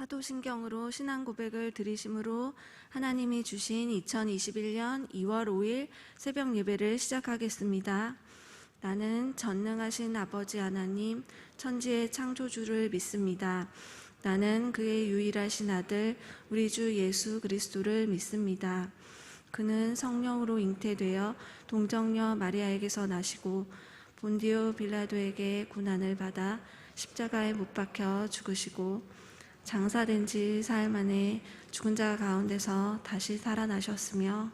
사도신경으로 신앙 고백을 드리심으로 하나님이 주신 2021년 2월 5일 새벽 예배를 시작하겠습니다. 나는 전능하신 아버지 하나님, 천지의 창조주를 믿습니다. 나는 그의 유일하신 아들, 우리 주 예수 그리스도를 믿습니다. 그는 성령으로 잉태되어 동정녀 마리아에게서 나시고 본디오 빌라도에게 고난을 받아 십자가에 못 박혀 죽으시고 장사된 지 사흘 만에 죽은 자 가운데서 다시 살아나셨으며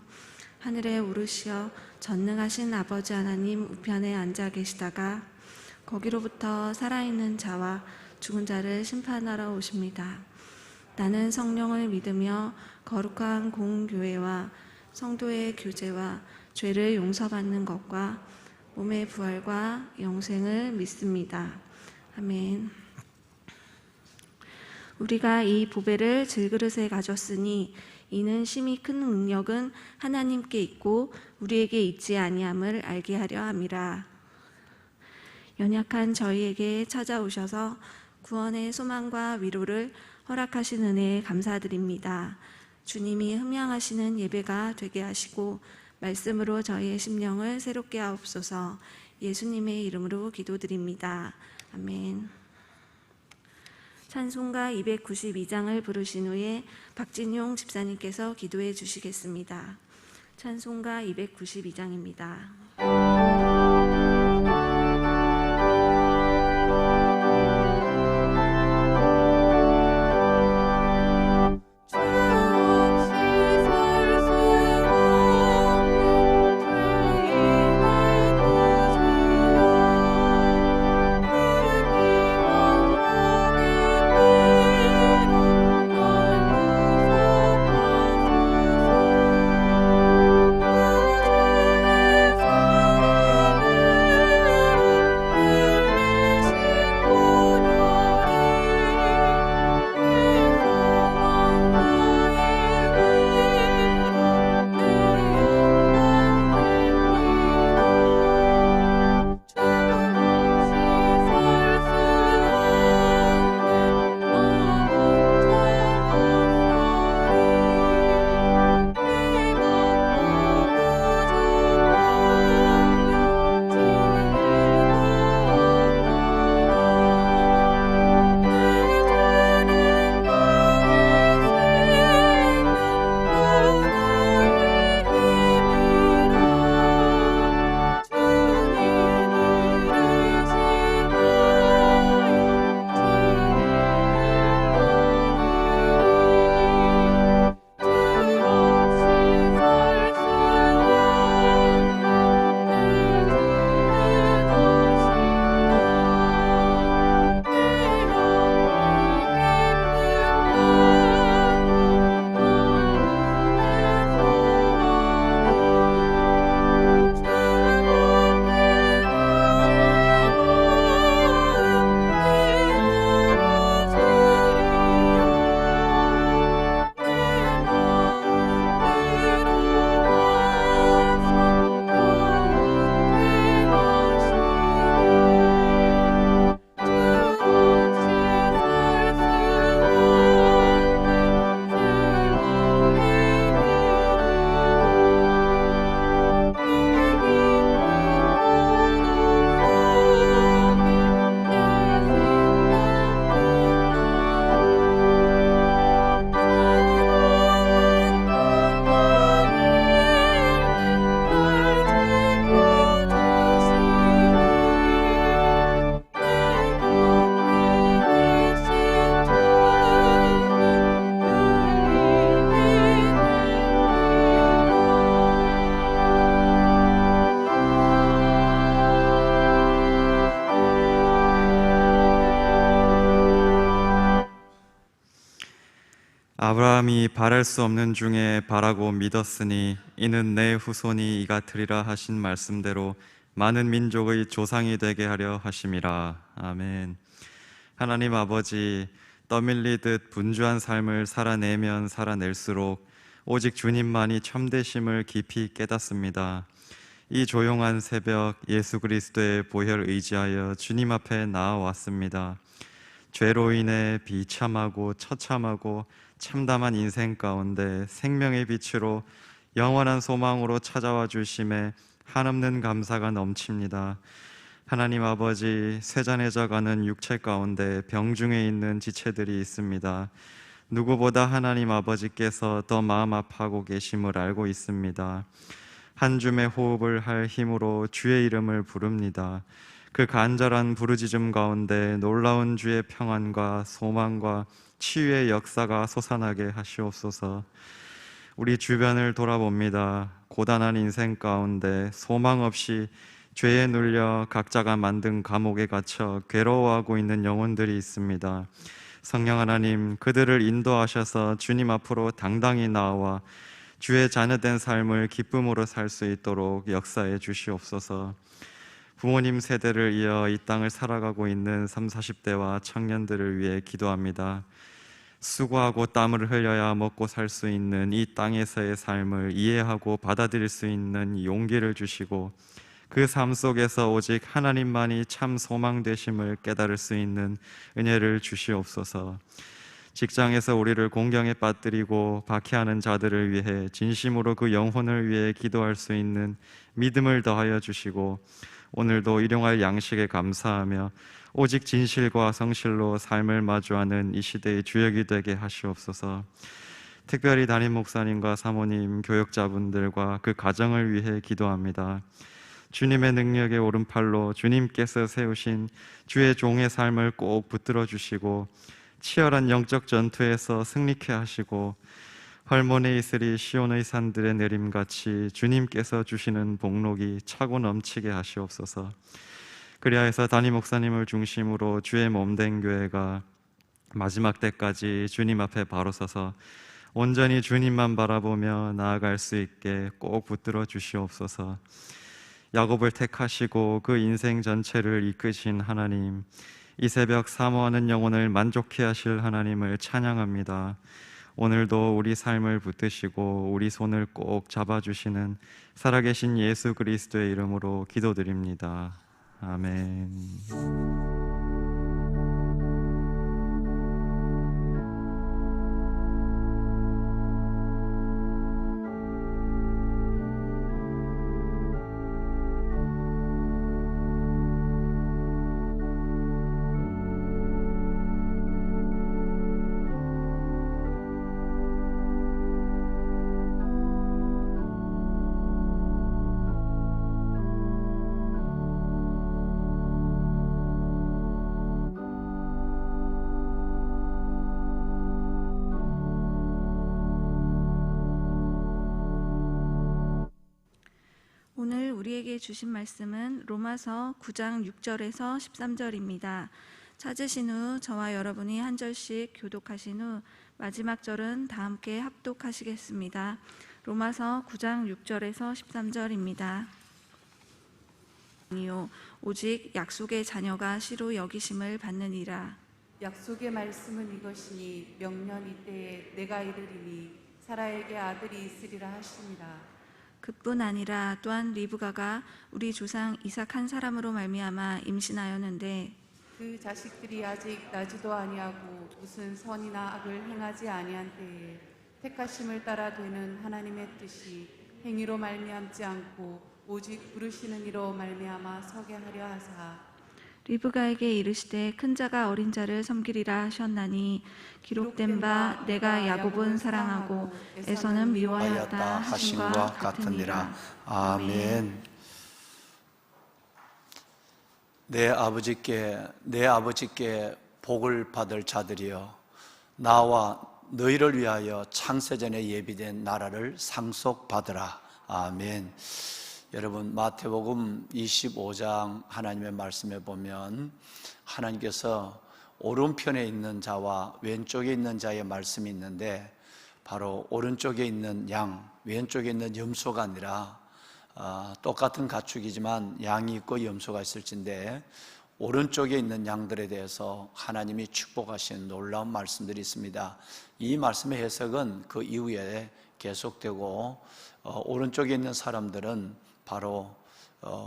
하늘에 오르시어 전능하신 아버지 하나님 우편에 앉아 계시다가 거기로부터 살아있는 자와 죽은 자를 심판하러 오십니다. 나는 성령을 믿으며 거룩한 공교회와 성도의 교제와 죄를 용서받는 것과 몸의 부활과 영생을 믿습니다. 아멘. 우리가 이 보배를 질그릇에 가졌으니 이는 심히 큰 능력은 하나님께 있고 우리에게 있지 아니함을 알게 하려 함이라. 연약한 저희에게 찾아오셔서 구원의 소망과 위로를 허락하신 은혜에 감사드립니다. 주님이 흠양하시는 예배가 되게 하시고 말씀으로 저희의 심령을 새롭게 하옵소서. 예수님의 이름으로 기도드립니다. 아멘. 찬송가 292장을 부르신 후에 박진용 집사님께서 기도해 주시겠습니다. 찬송가 292장입니다. 아브라함이 바랄 수 없는 중에 바라고 믿었으니 이는 내 후손이 이같으리라 하신 말씀대로 많은 민족의 조상이 되게 하려 하심이라. 아멘. 하나님 아버지, 떠밀리듯 분주한 삶을 살아내면 살아낼수록 오직 주님만이 참되심을 깊이 깨닫습니다. 이 조용한 새벽 예수 그리스도의 보혈 의지하여 주님 앞에 나아왔습니다. 죄로 인해 비참하고 처참하고 참담한 인생 가운데 생명의 빛으로 영원한 소망으로 찾아와 주심에 한없는 감사가 넘칩니다. 하나님 아버지, 쇠잔해져가는 육체 가운데 병중에 있는 지체들이 있습니다. 누구보다 하나님 아버지께서 더 마음 아파하고 계심을 알고 있습니다. 한 줌의 호흡을 할 힘으로 주의 이름을 부릅니다. 그 간절한 부르짖음 가운데 놀라운 주의 평안과 소망과 치유의 역사가 솟아나게 하시옵소서. 우리 주변을 돌아봅니다. 고단한 인생 가운데 소망 없이 죄에 눌려 각자가 만든 감옥에 갇혀 괴로워하고 있는 영혼들이 있습니다. 성령 하나님, 그들을 인도하셔서 주님 앞으로 당당히 나와 주의 자녀된 삶을 기쁨으로 살 수 있도록 역사해 주시옵소서. 부모님 세대를 이어 이 땅을 살아가고 있는 30, 40대와 청년들을 위해 기도합니다. 수고하고 땀을 흘려야 먹고 살 수 있는 이 땅에서의 삶을 이해하고 받아들일 수 있는 용기를 주시고, 그 삶 속에서 오직 하나님만이 참 소망 되심을 깨달을 수 있는 은혜를 주시옵소서. 직장에서 우리를 공경에 빠뜨리고 박해하는 자들을 위해 진심으로 그 영혼을 위해 기도할 수 있는 믿음을 더하여 주시고, 오늘도 일용할 양식에 감사하며 오직 진실과 성실로 삶을 마주하는 이 시대의 주역이 되게 하시옵소서. 특별히 담임 목사님과 사모님, 교역자분들과 그 가정을 위해 기도합니다. 주님의 능력의 오른팔로 주님께서 세우신 주의 종의 삶을 꼭 붙들어 주시고 치열한 영적 전투에서 승리케 하시고, 헐몬에 이슬이 시온의 산들의 내림같이 주님께서 주시는 복록이 차고 넘치게 하시옵소서. 그리하여서 담임 목사님을 중심으로 주의 몸된 교회가 마지막 때까지 주님 앞에 바로 서서 온전히 주님만 바라보며 나아갈 수 있게 꼭 붙들어 주시옵소서. 야곱을 택하시고 그 인생 전체를 이끄신 하나님, 이 새벽 사모하는 영혼을 만족해 하실 하나님을 찬양합니다. 오늘도 우리 삶을 붙드시고 우리 손을 꼭 잡아주시는 살아계신 예수 그리스도의 이름으로 기도드립니다. 아멘. 오늘 우리에게 주신 말씀은 로마서 9장 6절에서 13절입니다. 찾으신 후 저와 여러분이 한 절씩 교독하신 후 마지막 절은 다 함께 합독하시겠습니다. 로마서 9장 6절에서 13절입니다. 아니요, 오직 약속의 자녀가 시로 여기심을 받느니라. 약속의 말씀은 이것이니 명년 이때에 내가 이르리니 사라에게 아들이 있으리라 하시니라. 그뿐 아니라 또한 리브가가 우리 조상 이삭 한 사람으로 말미암아 임신하였는데 그 자식들이 아직 나지도 아니하고 무슨 선이나 악을 행하지 아니한 때에 택하심을 따라 되는 하나님의 뜻이 행위로 말미암지 않고 오직 부르시는 이로 말미암아 서게 하려 하사 리브가에게 이르시되 큰 자가 어린 자를 섬기리라 하셨나니 기록된 바 내가 야곱은 사랑하고 에서는 미워하였다 하신과 같으니라. 아멘. 내 아버지께 복을 받을 자들이여, 나와 너희를 위하여 창세전에 예비된 나라를 상속받으라. 아멘. 여러분, 마태복음 25장 하나님의 말씀에 보면 하나님께서 오른편에 있는 자와 왼쪽에 있는 자의 말씀이 있는데, 바로 오른쪽에 있는 양, 왼쪽에 있는 염소가 아니라 똑같은 가축이지만 양이 있고 염소가 있을진데, 오른쪽에 있는 양들에 대해서 하나님이 축복하신 놀라운 말씀들이 있습니다. 이 말씀의 해석은 그 이후에 계속되고, 오른쪽에 있는 사람들은 바로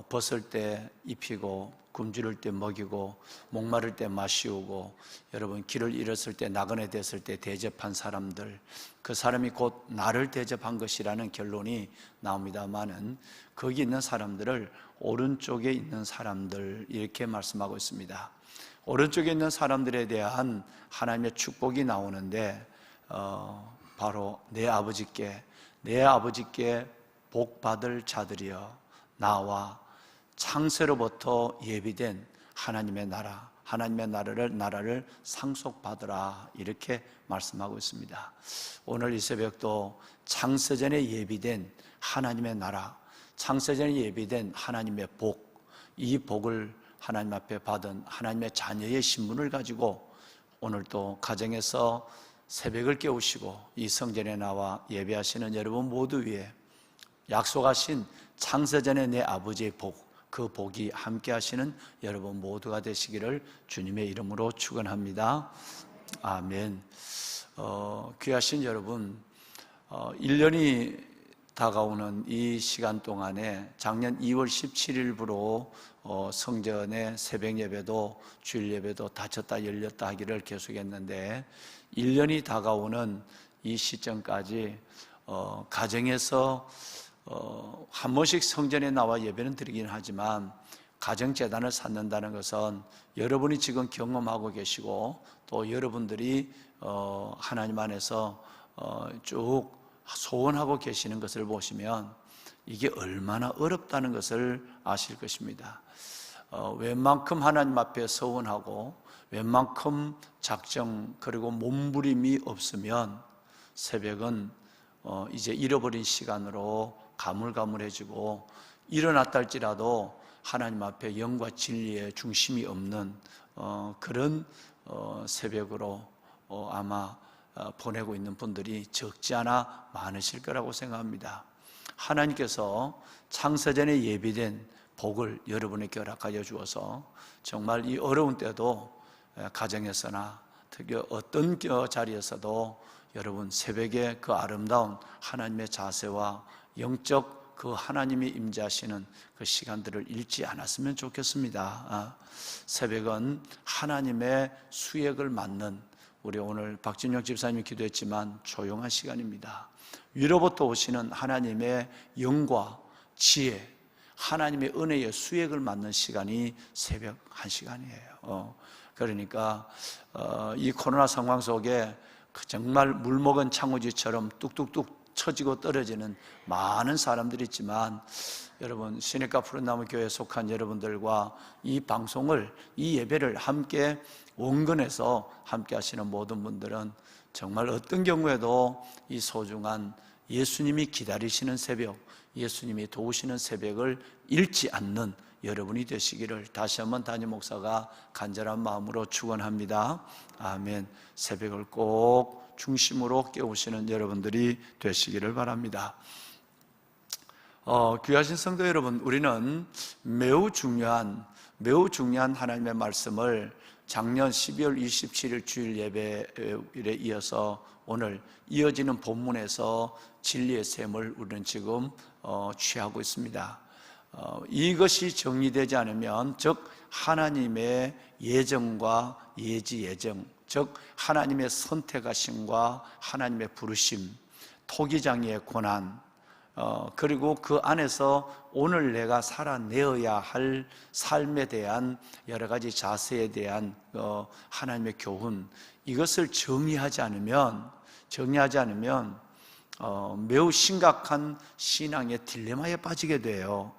벗을 때 입히고 굶주릴 때 먹이고 목마를 때 마시우고 여러분 길을 잃었을 때 나그네 됐을 때 대접한 사람들, 그 사람이 곧 나를 대접한 것이라는 결론이 나옵니다마는 거기 있는 사람들을 오른쪽에 있는 사람들 이렇게 말씀하고 있습니다. 오른쪽에 있는 사람들에 대한 하나님의 축복이 나오는데 바로 내 아버지께 복 받을 자들이여 나와 창세로부터 예비된 하나님의 나라를 상속받으라 이렇게 말씀하고 있습니다. 오늘 이 새벽도 창세전에 예비된 하나님의 나라, 창세전에 예비된 하나님의 복, 이 복을 하나님 앞에 받은 하나님의 자녀의 신분을 가지고 오늘도 가정에서 새벽을 깨우시고 이 성전에 나와 예배하시는 여러분 모두 위에 약속하신 창세전에 내 아버지의 복, 그 복이 함께 하시는 여러분 모두가 되시기를 주님의 이름으로 축원합니다. 아멘. 귀하신 여러분, 1년이 다가오는 이 시간 동안에 작년 2월 17일부로 성전의 새벽 예배도 주일 예배도 닫혔다 열렸다 하기를 계속했는데 1년이 다가오는 이 시점까지 가정에서 한 번씩 성전에 나와 예배는 드리긴 하지만 가정재단을 쌓는다는 것은 여러분이 지금 경험하고 계시고 또 여러분들이 하나님 안에서 쭉 소원하고 계시는 것을 보시면 이게 얼마나 어렵다는 것을 아실 것입니다. 웬만큼 하나님 앞에 서원하고 웬만큼 작정 그리고 몸부림이 없으면 새벽은 이제 잃어버린 시간으로 가물가물해지고 일어났다 할지라도 하나님 앞에 영과 진리의 중심이 없는 그런 새벽으로 아마 보내고 있는 분들이 적지 않아 많으실 거라고 생각합니다. 하나님께서 창세전에 예비된 복을 여러분에게 허락하여 주어서 정말 이 어려운 때도 가정에서나 특히 어떤 자리에서도 여러분 새벽에 그 아름다운 하나님의 자세와 영적 그 하나님이 임재하시는 그 시간들을 잃지 않았으면 좋겠습니다. 새벽은 하나님의 수액을 맞는, 우리 오늘 박진영 집사님이 기도했지만 조용한 시간입니다. 위로부터 오시는 하나님의 영과 지혜, 하나님의 은혜의 수액을 맞는 시간이 새벽 1시간이에요. 그러니까 이 코로나 상황 속에 정말 물먹은 창호지처럼 뚝뚝뚝 처지고 떨어지는 많은 사람들이 있지만 여러분 시냇가 푸른나무 교회에 속한 여러분들과 이 방송을, 이 예배를 함께 원근해서 함께 하시는 모든 분들은 정말 어떤 경우에도 이 소중한 예수님이 기다리시는 새벽, 예수님이 도우시는 새벽을 잃지 않는 여러분이 되시기를 다시 한번 담임 목사가 간절한 마음으로 축원합니다. 아멘. 새벽을 꼭 중심으로 깨우시는 여러분들이 되시기를 바랍니다. 귀하신 성도 여러분, 우리는 매우 중요한 하나님의 말씀을 작년 12월 27일 주일 예배일에 이어서 오늘 이어지는 본문에서 진리의 샘을 우리는 지금 취하고 있습니다. 이것이 정리되지 않으면 즉 하나님의 예정과 예정, 즉 하나님의 선택하심과 하나님의 부르심, 토기장의 고난, 그리고 그 안에서 오늘 내가 살아내어야 할 삶에 대한 여러 가지 자세에 대한 하나님의 교훈, 이것을 정리하지 않으면 매우 심각한 신앙의 딜레마에 빠지게 돼요.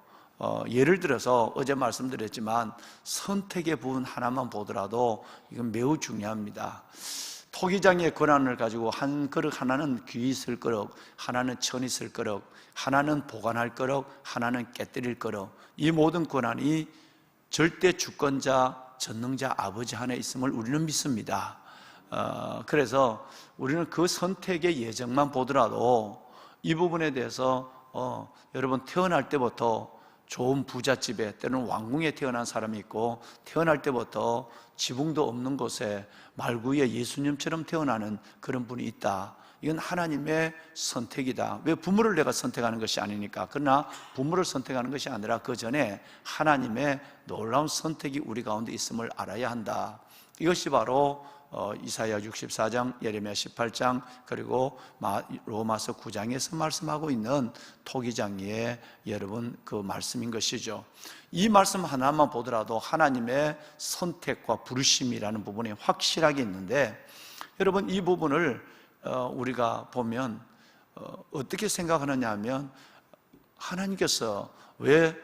예를 들어서 어제 말씀드렸지만 선택의 부분 하나만 보더라도 이건 매우 중요합니다. 토기장의 권한을 가지고 한 그릇 하나는 귀 있을 그릇, 하나는 천 있을 그릇, 하나는 보관할 그릇, 하나는 깨뜨릴 그릇, 이 모든 권한이 절대 주권자 전능자 아버지 안에 있음을 우리는 믿습니다. 그래서 우리는 그 선택의 예정만 보더라도 이 부분에 대해서 여러분 태어날 때부터 좋은 부잣집에 때로는 왕궁에 태어난 사람이 있고 태어날 때부터 지붕도 없는 곳에 말구에 예수님처럼 태어나는 그런 분이 있다. 이건 하나님의 선택이다. 왜 부모를 내가 선택하는 것이 아니니까. 그러나 부모를 선택하는 것이 아니라 그 전에 하나님의 놀라운 선택이 우리 가운데 있음을 알아야 한다. 이것이 바로 이사야 64장, 예레미야 18장, 그리고 로마서 9장에서 말씀하고 있는 토기장의 여러분 그 말씀인 것이죠. 이 말씀 하나만 보더라도 하나님의 선택과 부르심이라는 부분이 확실하게 있는데, 여러분 이 부분을 우리가 보면 어떻게 생각하느냐 하면, 하나님께서 왜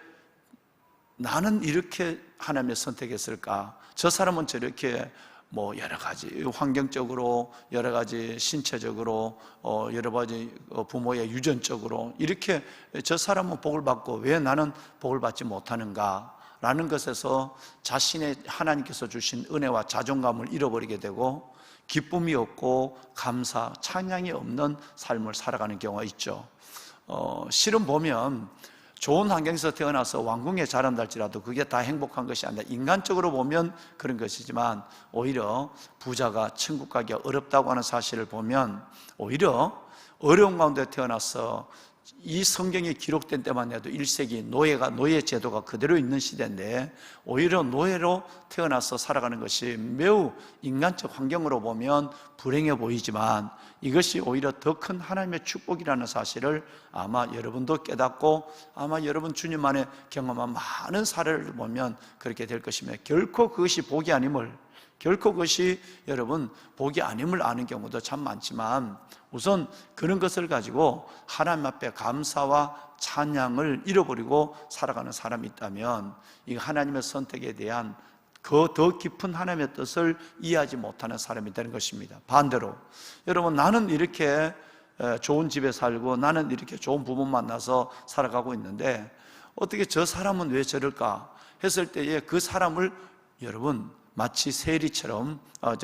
나는 이렇게 하나님의 선택했을까? 저 사람은 저렇게 여러 가지 환경적으로, 여러 가지 신체적으로, 여러 가지 부모의 유전적으로 이렇게 저 사람은 복을 받고 왜 나는 복을 받지 못하는가? 라는 것에서 자신의 하나님께서 주신 은혜와 자존감을 잃어버리게 되고 기쁨이 없고 감사, 찬양이 없는 삶을 살아가는 경우가 있죠. 실은 보면 좋은 환경에서 태어나서 왕궁에 자란다 할지라도 그게 다 행복한 것이 아니라, 인간적으로 보면 그런 것이지만 오히려 부자가 천국 가기가 어렵다고 하는 사실을 보면, 오히려 어려운 가운데 태어나서 이 성경이 기록된 때만 해도 1세기 노예 제도가 그대로 있는 시대인데, 오히려 노예로 태어나서 살아가는 것이 매우 인간적 환경으로 보면 불행해 보이지만 이것이 오히려 더 큰 하나님의 축복이라는 사실을 아마 여러분도 깨닫고, 아마 여러분 주님 안에 경험한 많은 사례를 보면 그렇게 될 것이며, 결코 그것이 복이 아님을, 결코 그것이 여러분 복이 아님을 아는 경우도 참 많지만, 우선 그런 것을 가지고 하나님 앞에 감사와 찬양을 잃어버리고 살아가는 사람이 있다면, 이 하나님의 선택에 대한 그 더 깊은 하나님의 뜻을 이해하지 못하는 사람이 되는 것입니다. 반대로 여러분, 나는 이렇게 좋은 집에 살고 나는 이렇게 좋은 부모 만나서 살아가고 있는데 어떻게 저 사람은 왜 저럴까 했을 때에 그 사람을 여러분 마치 세리처럼,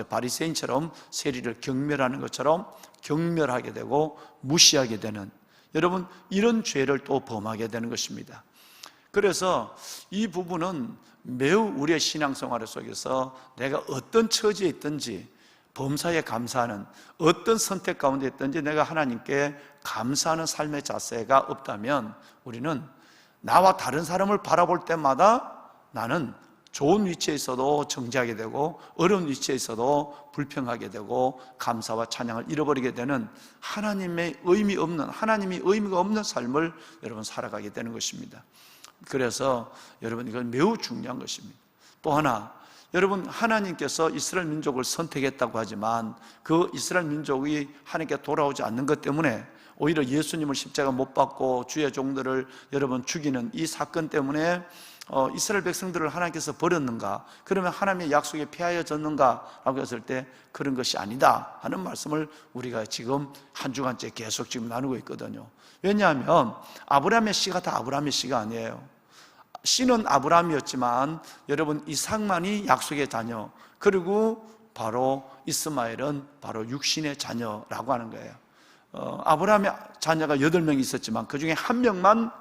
바리새인처럼 세리를 경멸하는 것처럼 경멸하게 되고 무시하게 되는, 여러분 이런 죄를 또 범하게 되는 것입니다. 그래서 이 부분은 매우 우리의 신앙생활 속에서 내가 어떤 처지에 있든지 범사에 감사하는, 어떤 선택 가운데 있든지 내가 하나님께 감사하는 삶의 자세가 없다면, 우리는 나와 다른 사람을 바라볼 때마다 나는 좋은 위치에 있어도 정죄하게 되고 어려운 위치에 있어도 불평하게 되고 감사와 찬양을 잃어버리게 되는, 하나님의 의미 없는, 하나님이 의미가 없는 삶을 여러분 살아가게 되는 것입니다. 그래서 여러분 이건 매우 중요한 것입니다. 또 하나, 여러분 하나님께서 이스라엘 민족을 선택했다고 하지만 그 이스라엘 민족이 하나님께 돌아오지 않는 것 때문에 오히려 예수님을 십자가 못 박고 주의 종들을 여러분 죽이는 이 사건 때문에 이스라엘 백성들을 하나님께서 버렸는가? 그러면 하나님의 약속에 피하여졌는가? 라고 했을 때 그런 것이 아니다 하는 말씀을 우리가 지금 한 주간째 계속 지금 나누고 있거든요. 왜냐하면 아브라함의 씨가 다 아브라함의 씨가 아니에요. 씨는 아브라함이었지만 여러분 이삭만이 약속의 자녀, 그리고 바로 이스마엘은 바로 육신의 자녀라고 하는 거예요. 아브라함의 자녀가 8명이 있었지만 그 중에 한 명만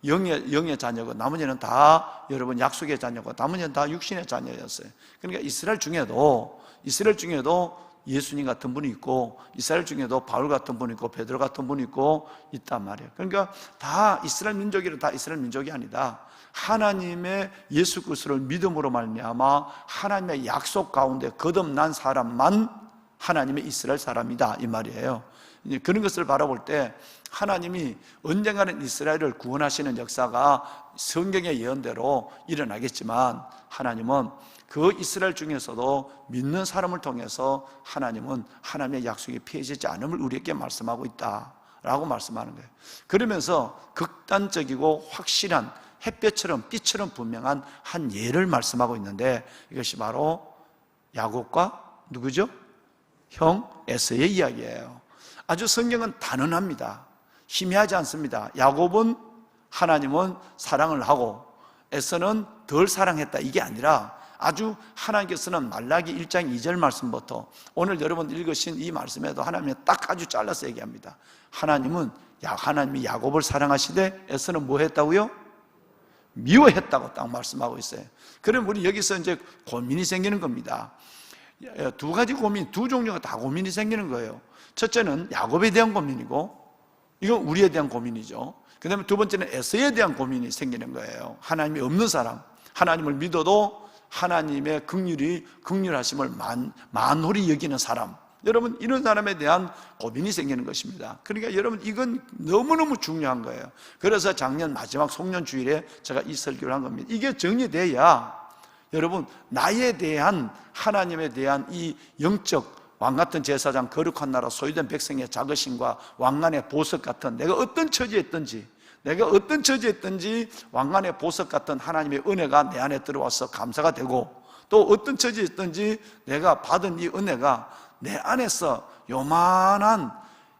영의 자녀고 나머지는 다 여러분 약속의 자녀고 나머지는 다 육신의 자녀였어요. 그러니까 이스라엘 중에도 예수님 같은 분이 있고, 이스라엘 중에도 바울 같은 분이 있고, 베드로 같은 분이 있고 있단 말이에요. 그러니까 다 이스라엘 민족이라 다 이스라엘 민족이 아니다. 하나님의 예수 그리스도를 믿음으로 말미암아 하나님의 약속 가운데 거듭난 사람만 하나님의 이스라엘 사람이다 이 말이에요. 그런 것을 바라볼 때 하나님이 언젠가는 이스라엘을 구원하시는 역사가 성경의 예언대로 일어나겠지만, 하나님은 그 이스라엘 중에서도 믿는 사람을 통해서 하나님은 하나님의 약속이 피해지지 않음을 우리에게 말씀하고 있다라고 말씀하는 거예요. 그러면서 극단적이고 확실한 햇볕처럼 빛처럼 분명한 한 예를 말씀하고 있는데, 이것이 바로 야곱과 누구죠? 형 에서의 이야기예요. 아주 성경은 단언합니다. 희미하지 않습니다. 야곱은 하나님은 사랑을 하고 에서는 덜 사랑했다, 이게 아니라 아주 하나님께서는 말라기 1장 2절 말씀부터 오늘 여러분 읽으신 이 말씀에도 하나님이 딱 아주 잘라서 얘기합니다. 하나님이 야곱을 사랑하시되 에서는 뭐 했다고요? 미워했다고 딱 말씀하고 있어요. 그럼 우리 여기서 이제 고민이 생기는 겁니다. 두 가지 고민, 두 종류가 다 고민이 생기는 거예요. 첫째는 야곱에 대한 고민이고, 이건 우리에 대한 고민이죠. 그 다음에 두 번째는 에서에 대한 고민이 생기는 거예요. 하나님이 없는 사람, 하나님을 믿어도 하나님의 긍휼하심을 만홀히 여기는 사람, 여러분, 이런 사람에 대한 고민이 생기는 것입니다. 그러니까 여러분, 이건 너무너무 중요한 거예요. 그래서 작년 마지막 송년 주일에 제가 이 설교를 한 겁니다. 이게 정리돼야 여러분, 나에 대한, 하나님에 대한 이 영적 왕 같은 제사장, 거룩한 나라, 소유된 백성의 자긍심과 왕관의 보석 같은, 내가 어떤 처지였든지 왕관의 보석 같은 하나님의 은혜가 내 안에 들어와서 감사가 되고, 또 어떤 처지였든지 내가 받은 이 은혜가 내 안에서 요만한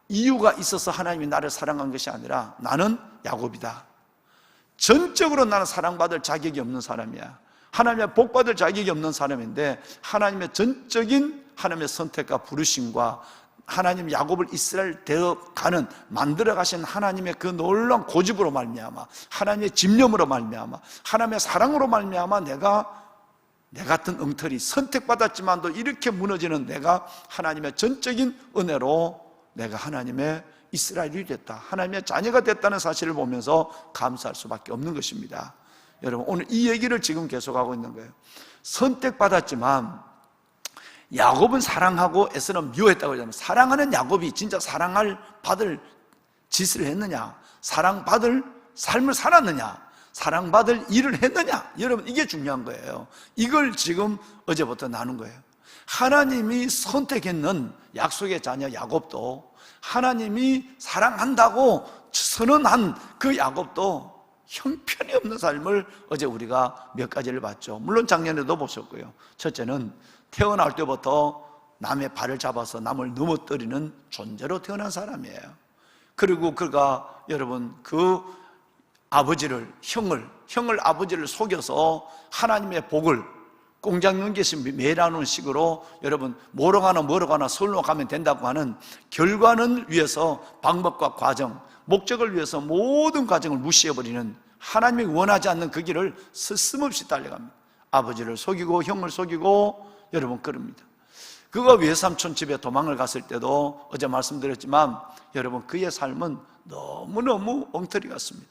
이유가 있어서 하나님이 나를 사랑한 것이 아니라 나는 야곱이다. 전적으로 나는 사랑받을 자격이 없는 사람이야. 하나님의 복받을 자격이 없는 사람인데, 하나님의 전적인 하나님의 선택과 부르심과 하나님 야곱을 이스라엘 되어가는, 만들어 가신 하나님의 그 놀라운 고집으로 말미암아, 하나님의 집념으로 말미암아, 하나님의 사랑으로 말미암아 내가 내 같은 엉터리, 선택받았지만도 이렇게 무너지는 내가 하나님의 전적인 은혜로 내가 하나님의 이스라엘이 됐다, 하나님의 자녀가 됐다는 사실을 보면서 감사할 수밖에 없는 것입니다. 여러분, 오늘 이 얘기를 지금 계속하고 있는 거예요. 선택받았지만 야곱은 사랑하고 에서는 미워했다고 하잖아요. 사랑하는 야곱이 진짜 받을 짓을 했느냐, 사랑받을 삶을 살았느냐, 사랑받을 일을 했느냐, 여러분, 이게 중요한 거예요. 이걸 지금 어제부터 나눈 거예요. 하나님이 선택했는 약속의 자녀 야곱도, 하나님이 사랑한다고 선언한 그 야곱도 형편이 없는 삶을 어제 우리가 몇 가지를 봤죠. 물론 작년에도 보셨고요. 첫째는 태어날 때부터 남의 발을 잡아서 남을 넘어뜨리는 존재로 태어난 사람이에요. 그리고 그가, 여러분, 그 아버지를, 형을 아버지를 속여서 하나님의 복을 공장 넘기시 매라는 식으로, 여러분, 뭐로 가나 서울로 가면 된다고 하는 결과는 위해서 방법과 과정, 목적을 위해서 모든 과정을 무시해버리는, 하나님이 원하지 않는 그 길을 스스럼없이 달려갑니다. 아버지를 속이고 형을 속이고, 여러분, 그럽니다. 그가 외삼촌 집에 도망을 갔을 때도 어제 말씀드렸지만, 여러분, 그의 삶은 너무너무 엉터리 같습니다.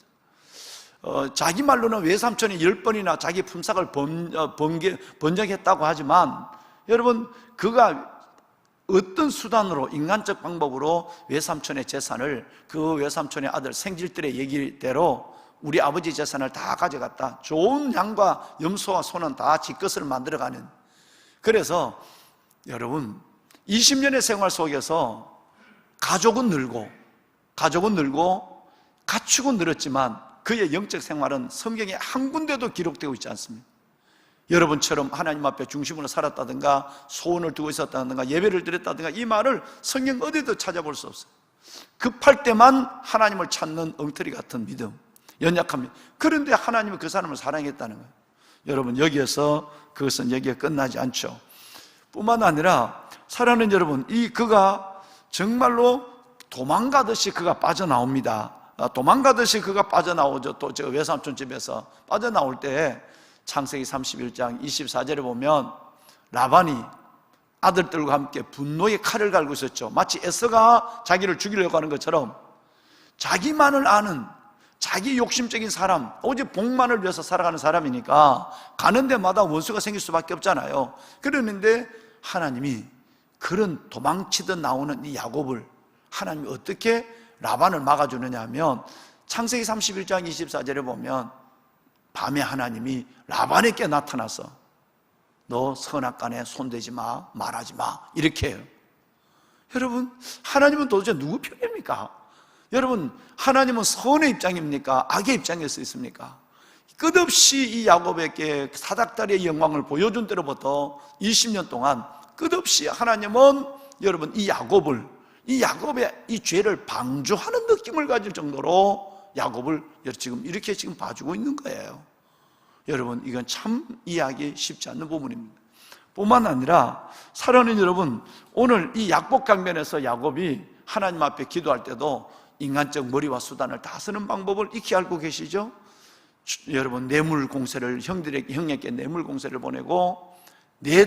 자기 말로는 외삼촌이 10번이나 자기 품삯을 번적했다고 하지만, 여러분, 그가 어떤 수단으로, 인간적 방법으로 외삼촌의 재산을, 그 외삼촌의 아들 생질들의 얘기대로 우리 아버지 재산을 다 가져갔다. 좋은 양과 염소와 소는 다 지 것을 만들어가는. 그래서 여러분, 20년의 생활 속에서 가족은 늘고 가축은 늘었지만 그의 영적 생활은 성경에 한 군데도 기록되고 있지 않습니다. 여러분처럼 하나님 앞에 중심으로 살았다든가, 소원을 두고 있었다든가, 예배를 드렸다든가, 이 말을 성경 어디도 찾아볼 수 없어요. 급할 때만 하나님을 찾는 엉터리 같은 믿음, 연약합니다. 그런데 하나님은 그 사람을 사랑했다는 거예요. 여러분, 여기에서 그것은 여기에 끝나지 않죠. 뿐만 아니라 사랑하는 여러분, 그가 정말로 도망가듯이 그가 빠져나옵니다. 도망가듯이 그가 빠져나오죠. 또 저 외삼촌 집에서 빠져나올 때 창세기 31장 24절에 보면 라반이 아들들과 함께 분노의 칼을 갈고 있었죠. 마치 에서가 자기를 죽이려고 하는 것처럼 자기만을 아는, 자기 욕심적인 사람, 오직 복만을 위해서 살아가는 사람이니까 가는 데마다 원수가 생길 수밖에 없잖아요. 그러는데 하나님이 그런 도망치듯 나오는 이 야곱을 하나님이 어떻게 라반을 막아주느냐 하면, 창세기 31장 24절에 보면 밤에 하나님이 라반에게 나타나서 너 선악간에 손대지 마, 말하지 마, 이렇게 해요. 여러분, 하나님은 도대체 누구 편입니까? 여러분, 하나님은 선의 입장입니까? 악의 입장일 수 있습니까? 끝없이 이 야곱에게 사닥다리의 영광을 보여준 때로부터 20년 동안 끝없이 하나님은, 여러분, 이 야곱의 이 죄를 방조하는 느낌을 가질 정도로 야곱을 지금 이렇게 봐주고 있는 거예요. 여러분, 이건 참 이해하기 쉽지 않는 부분입니다. 뿐만 아니라 사랑하는 여러분, 오늘 이 약복 강변에서 야곱이 하나님 앞에 기도할 때도 인간적 머리와 수단을 다 쓰는 방법을 익히 알고 계시죠? 여러분, 뇌물 공세를 형에게 뇌물 공세를 보내고 내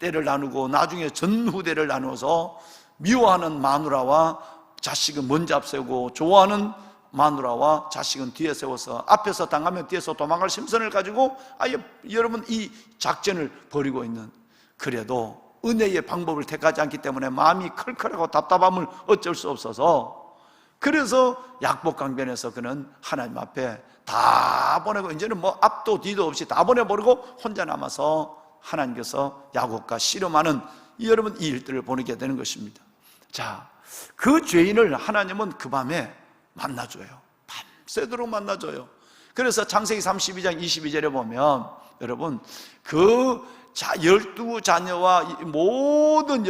때를 나누고 나중에 전후대를 나누어서 미워하는 마누라와 자식은 먼저 앞세우고 좋아하는 마누라와 자식은 뒤에 세워서 앞에서 당하면 뒤에서 도망갈 심선을 가지고 아예 여러분 이 작전을 벌이고 있는, 그래도 은혜의 방법을 택하지 않기 때문에 마음이 클클하고 답답함을 어쩔 수 없어서, 그래서 약복강변에서 그는 하나님 앞에 다 보내고 이제는 뭐 앞도 뒤도 없이 다 보내버리고 혼자 남아서 하나님께서 야곱과 씨름하는 여러분 이 일들을 보내게 되는 것입니다. 자, 그 죄인을 하나님은 그 밤에 만나줘요. 밤새도록 만나줘요. 그래서 창세기 32장 22절에 보면 여러분 그 12자녀와 모든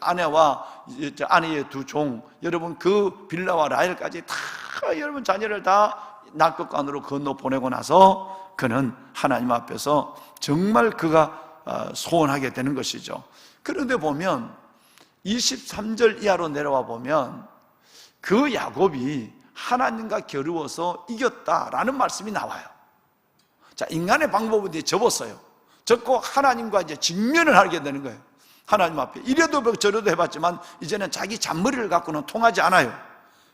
아내와 아내의 두 종, 여러분 그 빌라와 라헬까지 다 여러분 자녀를 다 낙극간으로 건너 보내고 나서 그는 하나님 앞에서 정말 그가 소원하게 되는 것이죠. 그런데 보면 23절 이하로 내려와 보면 그 야곱이 하나님과 겨루어서 이겼다라는 말씀이 나와요. 자, 인간의 방법은 이제 접었어요. 접고 하나님과 이제 직면을 하게 되는 거예요. 하나님 앞에 이래도 저래도 해봤지만 이제는 자기 잔머리를 갖고는 통하지 않아요.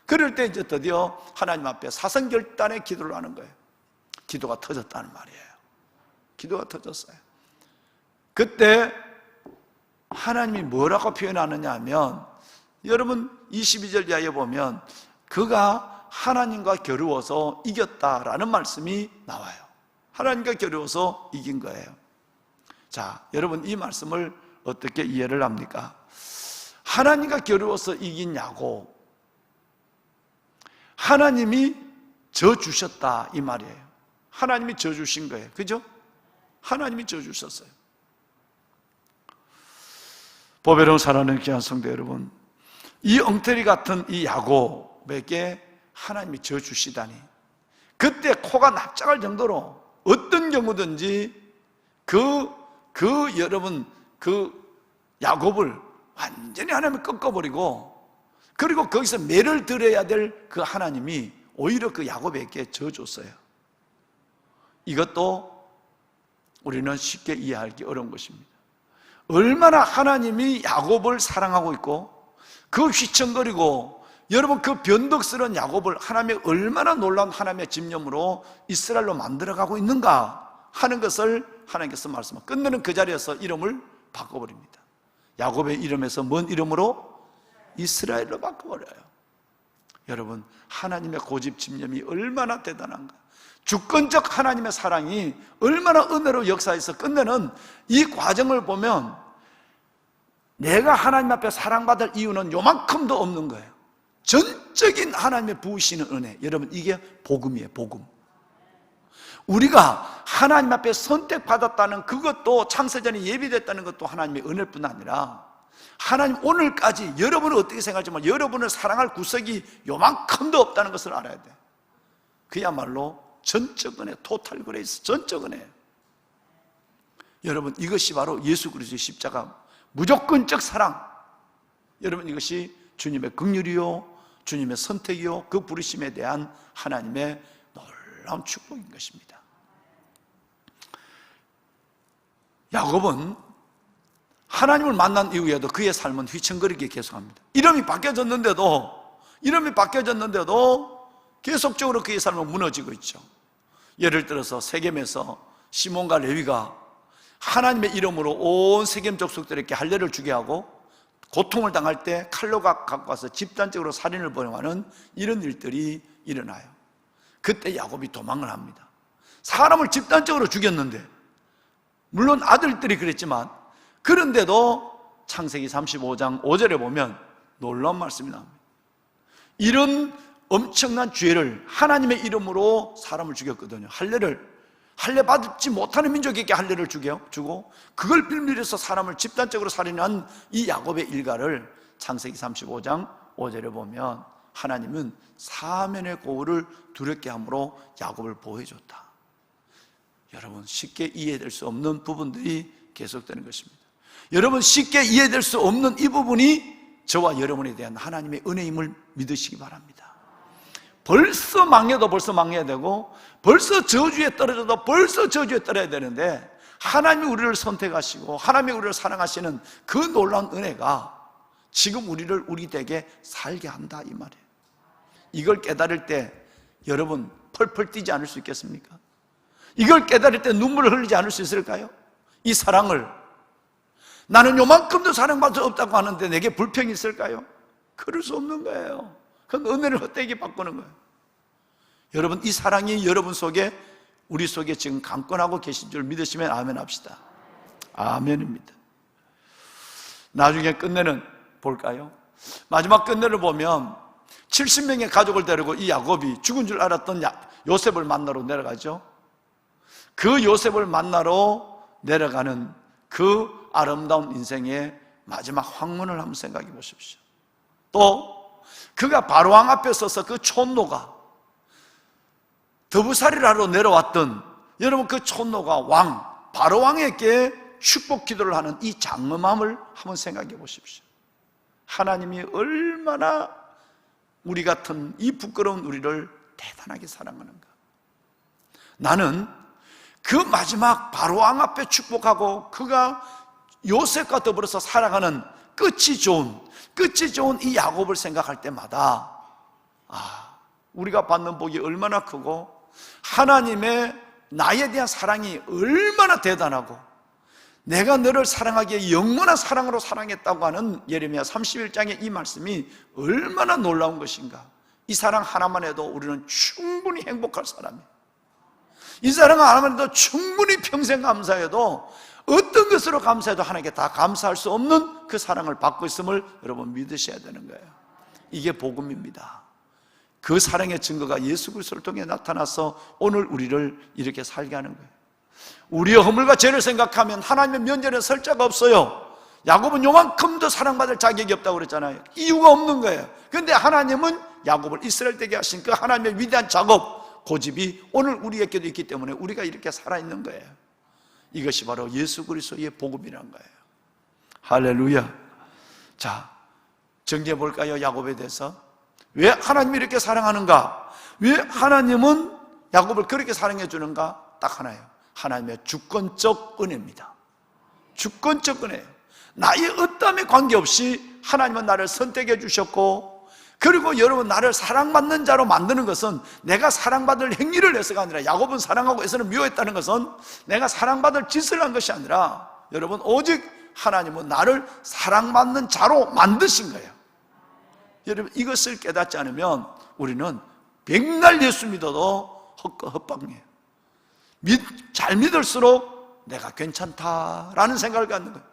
그럴 때 이제 드디어 하나님 앞에 사성결단의 기도를 하는 거예요. 기도가 터졌다는 말이에요. 기도가 터졌어요. 그때 하나님이 뭐라고 표현하느냐 하면 여러분 22절 이하에 보면 그가 하나님과 겨루어서 이겼다라는 말씀이 나와요. 하나님과 겨루어서 이긴 거예요. 자, 여러분 이 말씀을 어떻게 이해를 합니까? 하나님과 겨루어서 이긴 야곱, 하나님이 져 주셨다 이 말이에요. 하나님이 져 주신 거예요. 그죠? 하나님이 져 주셨어요. 보배로운 사랑하는 귀한 성도 여러분, 이 엉터리 같은 이 야곱에게 하나님이 져 주시다니, 그때 코가 납작할 정도로 어떤 경우든지 여러분 그 야곱을 완전히 하나님이 꺾어버리고, 그리고 거기서 매를 들어야 될 그 하나님이 오히려 그 야곱에게 져줬어요. 이것도 우리는 쉽게 이해하기 어려운 것입니다. 얼마나 하나님이 야곱을 사랑하고 있고 그 휘청거리고 여러분 그 변덕스러운 야곱을 하나님의 얼마나 놀라운 하나님의 집념으로 이스라엘로 만들어가고 있는가 하는 것을 하나님께서 말씀하고 끝내는 그 자리에서 이름을 바꿔버립니다. 야곱의 이름에서 뭔 이름으로? 이스라엘로 바꿔버려요. 여러분 하나님의 고집 집념이 얼마나 대단한가, 주권적 하나님의 사랑이 얼마나 은혜로 역사해서 끝내는 이 과정을 보면 내가 하나님 앞에 사랑받을 이유는 요만큼도 없는 거예요. 전적인 하나님의 부으시는 은혜, 여러분 이게 복음이에요. 복음. 우리가 하나님 앞에 선택받았다는 그것도, 창세전에 예비됐다는 것도 하나님의 은혜뿐 아니라 하나님 오늘까지 여러분을 어떻게 생각하지만 여러분을 사랑할 구석이 요만큼도 없다는 것을 알아야 돼. 그야말로 전적 은혜, 토탈 그레이스, 전적 은혜. 여러분 이것이 바로 예수 그리스도의 십자가 무조건적 사랑. 여러분 이것이 주님의 긍휼이요, 주님의 선택이요, 그 부르심에 대한 하나님의 놀라운 축복인 것입니다. 야곱은 하나님을 만난 이후에도 그의 삶은 휘청거리게 계속합니다. 이름이 바뀌어졌는데도 계속적으로 그의 삶은 무너지고 있죠. 예를 들어서 세겜에서 시몬과 레위가 하나님의 이름으로 온 세겜 족속들에게 할례를 주게 하고 고통을 당할 때 칼로 갖고 와서 집단적으로 살인을 벌여하는 이런 일들이 일어나요. 그때 야곱이 도망을 합니다. 사람을 집단적으로 죽였는데, 물론 아들들이 그랬지만, 그런데도 창세기 35장 5절에 보면 놀라운 말씀이 나옵니다. 이런 엄청난 죄를 하나님의 이름으로 사람을 죽였거든요. 할례 받지 못하는 민족에게 할례를 주고 그걸 빌미로서 사람을 집단적으로 살인한 이 야곱의 일가를 창세기 35장 5절에 보면 하나님은 사면의 고울을 두렵게 함으로 야곱을 보호해줬다. 여러분 쉽게 이해될 수 없는 부분들이 계속되는 것입니다. 여러분 쉽게 이해될 수 없는 이 부분이 저와 여러분에 대한 하나님의 은혜임을 믿으시기 바랍니다. 벌써 망해도 벌써 망해야 되고, 벌써 저주에 떨어져도 벌써 저주에 떨어야 되는데, 하나님이 우리를 선택하시고 하나님이 우리를 사랑하시는 그 놀라운 은혜가 지금 우리를 우리 댁에 살게 한다 이 말이에요. 이걸 깨달을 때 여러분 펄펄 뛰지 않을 수 있겠습니까? 이걸 깨달을 때 눈물을 흘리지 않을 수 있을까요? 이 사랑을, 나는 요만큼도 사랑받을 수 없다고 하는데 내게 불평이 있을까요? 그럴 수 없는 거예요. 그건 은혜를 헛되게 바꾸는 거예요. 여러분, 이 사랑이 여러분 속에, 우리 속에 지금 강권하고 계신 줄 믿으시면 아멘 합시다. 아멘입니다. 나중에 끝내는 볼까요? 마지막 끝내를 보면 70명의 가족을 데리고 이 야곱이 죽은 줄 알았던 요셉을 만나러 내려가죠. 그 요셉을 만나러 내려가는 그 아름다운 인생의 마지막 황문을 한번 생각해 보십시오. 또 그가 바로왕 앞에 서서 그 촌노가 더부살이를 하러 내려왔던, 여러분 그 촌노가 왕 바로왕에게 축복 기도를 하는 이 장엄함을 한번 생각해 보십시오. 하나님이 얼마나 우리 같은 이 부끄러운 우리를 대단하게 사랑하는가. 나는 그 마지막 바로왕 앞에 축복하고 그가 요셉과 더불어서 살아가는 끝이 좋은 이 야곱을 생각할 때마다 우리가 받는 복이 얼마나 크고 하나님의 나에 대한 사랑이 얼마나 대단하고 내가 너를 사랑하기에 영원한 사랑으로 사랑했다고 하는 예레미야 31장의 이 말씀이 얼마나 놀라운 것인가. 이 사랑 하나만 해도 우리는 충분히 행복할 사람이에요. 이 사랑 하나만 해도 충분히 평생 감사해도 어떤 것으로 감사해도 하나님께 다 감사할 수 없는 그 사랑을 받고 있음을 여러분 믿으셔야 되는 거예요. 이게 복음입니다. 그 사랑의 증거가 예수 그리스도를 통해 나타나서 오늘 우리를 이렇게 살게 하는 거예요. 우리의 허물과 죄를 생각하면 하나님의 면전에 설 자가 없어요. 야곱은 요만큼도 사랑받을 자격이 없다고 그랬잖아요. 이유가 없는 거예요. 그런데 하나님은 야곱을 이스라엘 되게 하신 그 하나님의 위대한 작업, 고집이 오늘 우리에게도 있기 때문에 우리가 이렇게 살아있는 거예요. 이것이 바로 예수 그리스도의 복음이란 거예요. 할렐루야. 자, 정리해 볼까요? 야곱에 대해서. 왜 하나님이 이렇게 사랑하는가? 왜 하나님은 야곱을 그렇게 사랑해 주는가? 딱 하나예요. 하나님의 주권적 은혜입니다. 주권적 은혜예요. 나의 어떠함에 관계없이 하나님은 나를 선택해 주셨고, 그리고 여러분 나를 사랑받는 자로 만드는 것은 내가 사랑받을 행위를 해서가 아니라, 야곱은 사랑하고 에서는 미워했다는 것은 내가 사랑받을 짓을 한 것이 아니라, 여러분 오직 하나님은 나를 사랑받는 자로 만드신 거예요. 여러분 이것을 깨닫지 않으면 우리는 백날 예수 믿어도 헛방이에요. 잘 믿을수록 내가 괜찮다라는 생각을 갖는 거예요.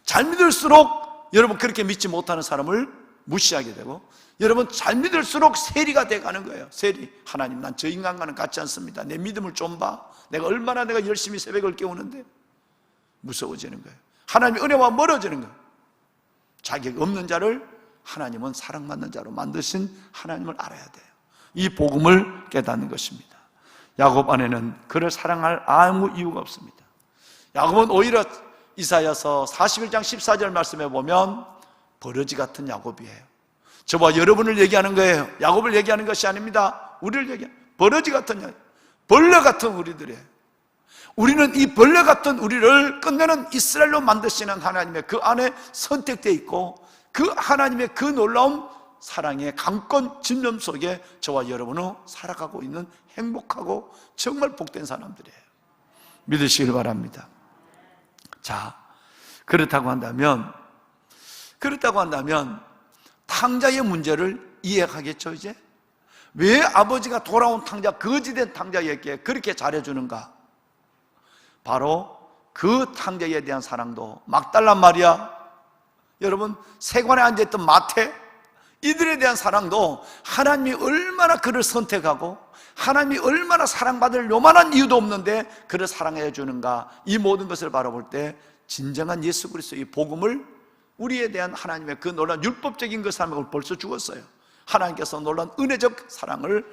잘 믿을수록 여러분 그렇게 믿지 못하는 사람을 무시하게 되고, 여러분 잘 믿을수록 세리가 돼가는 거예요. 세리. 하나님, 난 저 인간과는 같지 않습니다. 내 믿음을 좀 봐. 내가 얼마나 내가 열심히 새벽을 깨우는데. 무서워지는 거예요. 하나님의 은혜와 멀어지는 거예요. 자격 없는 자를 하나님은 사랑받는 자로 만드신 하나님을 알아야 돼요. 이 복음을 깨닫는 것입니다. 야곱 안에는 그를 사랑할 아무 이유가 없습니다. 야곱은 오히려 이사야서 41장 14절 말씀에 보면 버러지 같은 야곱이에요. 저와 여러분을 얘기하는 거예요. 야곱을 얘기하는 것이 아닙니다. 우리를 얘기해요. 버러지 같은 야곱, 벌레 같은 우리들이에요. 우리는 이 벌레 같은 우리를 끝내는 이스라엘로 만드시는 하나님의 그 안에 선택되어 있고, 그 하나님의 그 놀라운 사랑의 강권 집념 속에 저와 여러분은 살아가고 있는 행복하고 정말 복된 사람들이에요. 믿으시길 바랍니다. 자, 그렇다고 한다면 탕자의 문제를 이해하겠죠. 이제 왜 아버지가 돌아온 탕자, 거지된 탕자에게 그렇게 잘해주는가? 바로 그 탕자에 대한 사랑도, 막달라 마리아, 여러분 세관에 앉아있던 마태, 이들에 대한 사랑도 하나님이 얼마나 그를 선택하고 하나님이 얼마나 사랑받을 요만한 이유도 없는데 그를 사랑해 주는가, 이 모든 것을 바라볼 때 진정한 예수 그리스도의 복음을, 우리에 대한 하나님의 그 놀라운 율법적인 그 사랑을 벌써 주었어요. 하나님께서 놀라운 은혜적 사랑을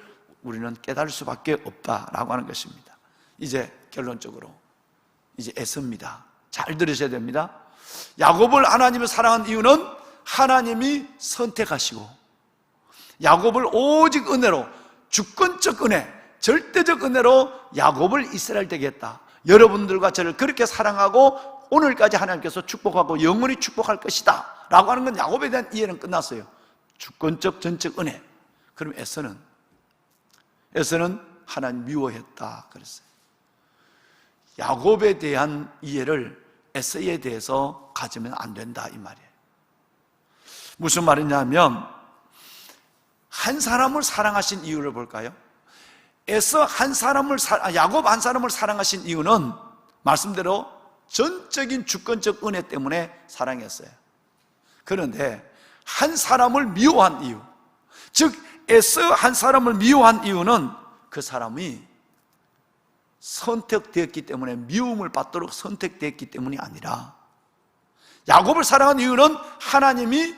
우리는 깨달을 수밖에 없다라고 하는 것입니다. 이제 결론적으로 이제 애씁니다. 잘 들으셔야 됩니다. 야곱을 하나님이 사랑한 이유는 하나님이 선택하시고, 야곱을 오직 은혜로, 주권적 은혜, 절대적 은혜로 야곱을 이스라엘 되게 했다. 여러분들과 저를 그렇게 사랑하고 오늘까지 하나님께서 축복하고 영원히 축복할 것이다 라고 하는 건 야곱에 대한 이해는 끝났어요. 주권적 전적 은혜. 그럼 에서는 하나님 미워했다 그랬어요. 야곱에 대한 이해를 에서에 대해서 가지면 안 된다 이 말이에요. 무슨 말이냐면 한 사람을 사랑하신 이유를 볼까요? 야곱 한 사람을 사랑하신 이유는 말씀대로 전적인 주권적 은혜 때문에 사랑했어요. 그런데 한 사람을 미워한 이유, 즉 에서 한 사람을 미워한 이유는 그 사람이 선택되었기 때문에, 미움을 받도록 선택되었기 때문이 아니라, 야곱을 사랑한 이유는 하나님이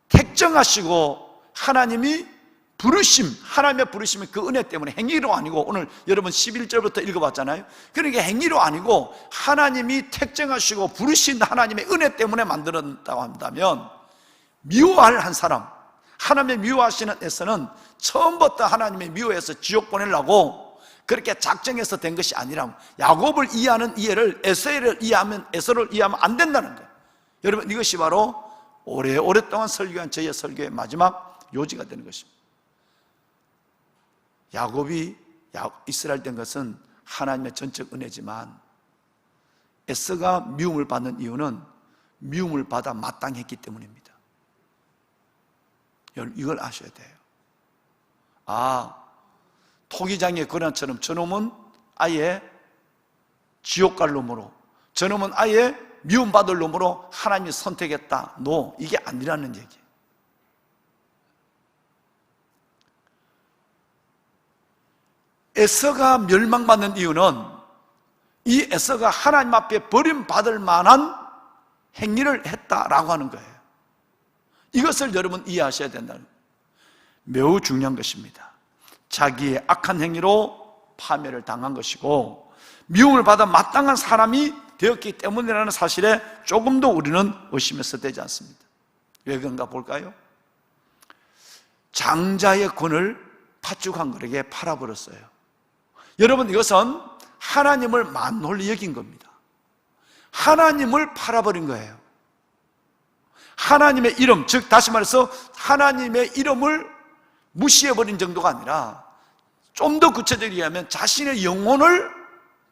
택정하시고 하나님의 부르심이 그 은혜 때문에, 행위로 아니고, 오늘 여러분 11절부터 읽어봤잖아요. 그러니까 행위로 아니고 하나님이 택정하시고 부르신 하나님의 은혜 때문에 만들었다고 한다면, 미워할 한 사람, 하나님의 미워하시는 에서는 처음부터 하나님의 미워해서 지옥 보내려고 그렇게 작정해서 된 것이 아니라, 야곱을 이해하는 이해를 에서를 이해하면 안 된다는 거예요. 여러분, 이것이 바로 오랫동안 설교한 저의 설교의 마지막 요지가 되는 것입니다. 야곱이 이스라엘 된 것은 하나님의 전적 은혜지만, 에서가 미움을 받는 이유는 미움을 받아 마땅했기 때문입니다. 여러분, 이걸 아셔야 돼요. 토기장의 고난처럼 저놈은 아예 지옥 갈 놈으로, 저놈은 아예 미움받을 놈으로 하나님이 선택했다. 이게 아니라는 얘기예요. 에서가 멸망받는 이유는 이 에서가 하나님 앞에 버림받을 만한 행위를 했다라고 하는 거예요. 이것을 여러분 이해하셔야 된다는 거예요. 매우 중요한 것입니다. 자기의 악한 행위로 파멸을 당한 것이고, 미움을 받아 마땅한 사람이 되었기 때문이라는 사실에 조금도 우리는 의심해서 되지 않습니다. 왜 그런가 볼까요? 장자의 권을 팥죽 한 그릇에 팔아버렸어요. 여러분, 이것은 하나님을 만홀히 여긴 겁니다. 하나님을 팔아버린 거예요. 하나님의 이름, 즉 다시 말해서 하나님의 이름을 무시해버린 정도가 아니라, 좀 더 구체적으로 하면 자신의 영혼을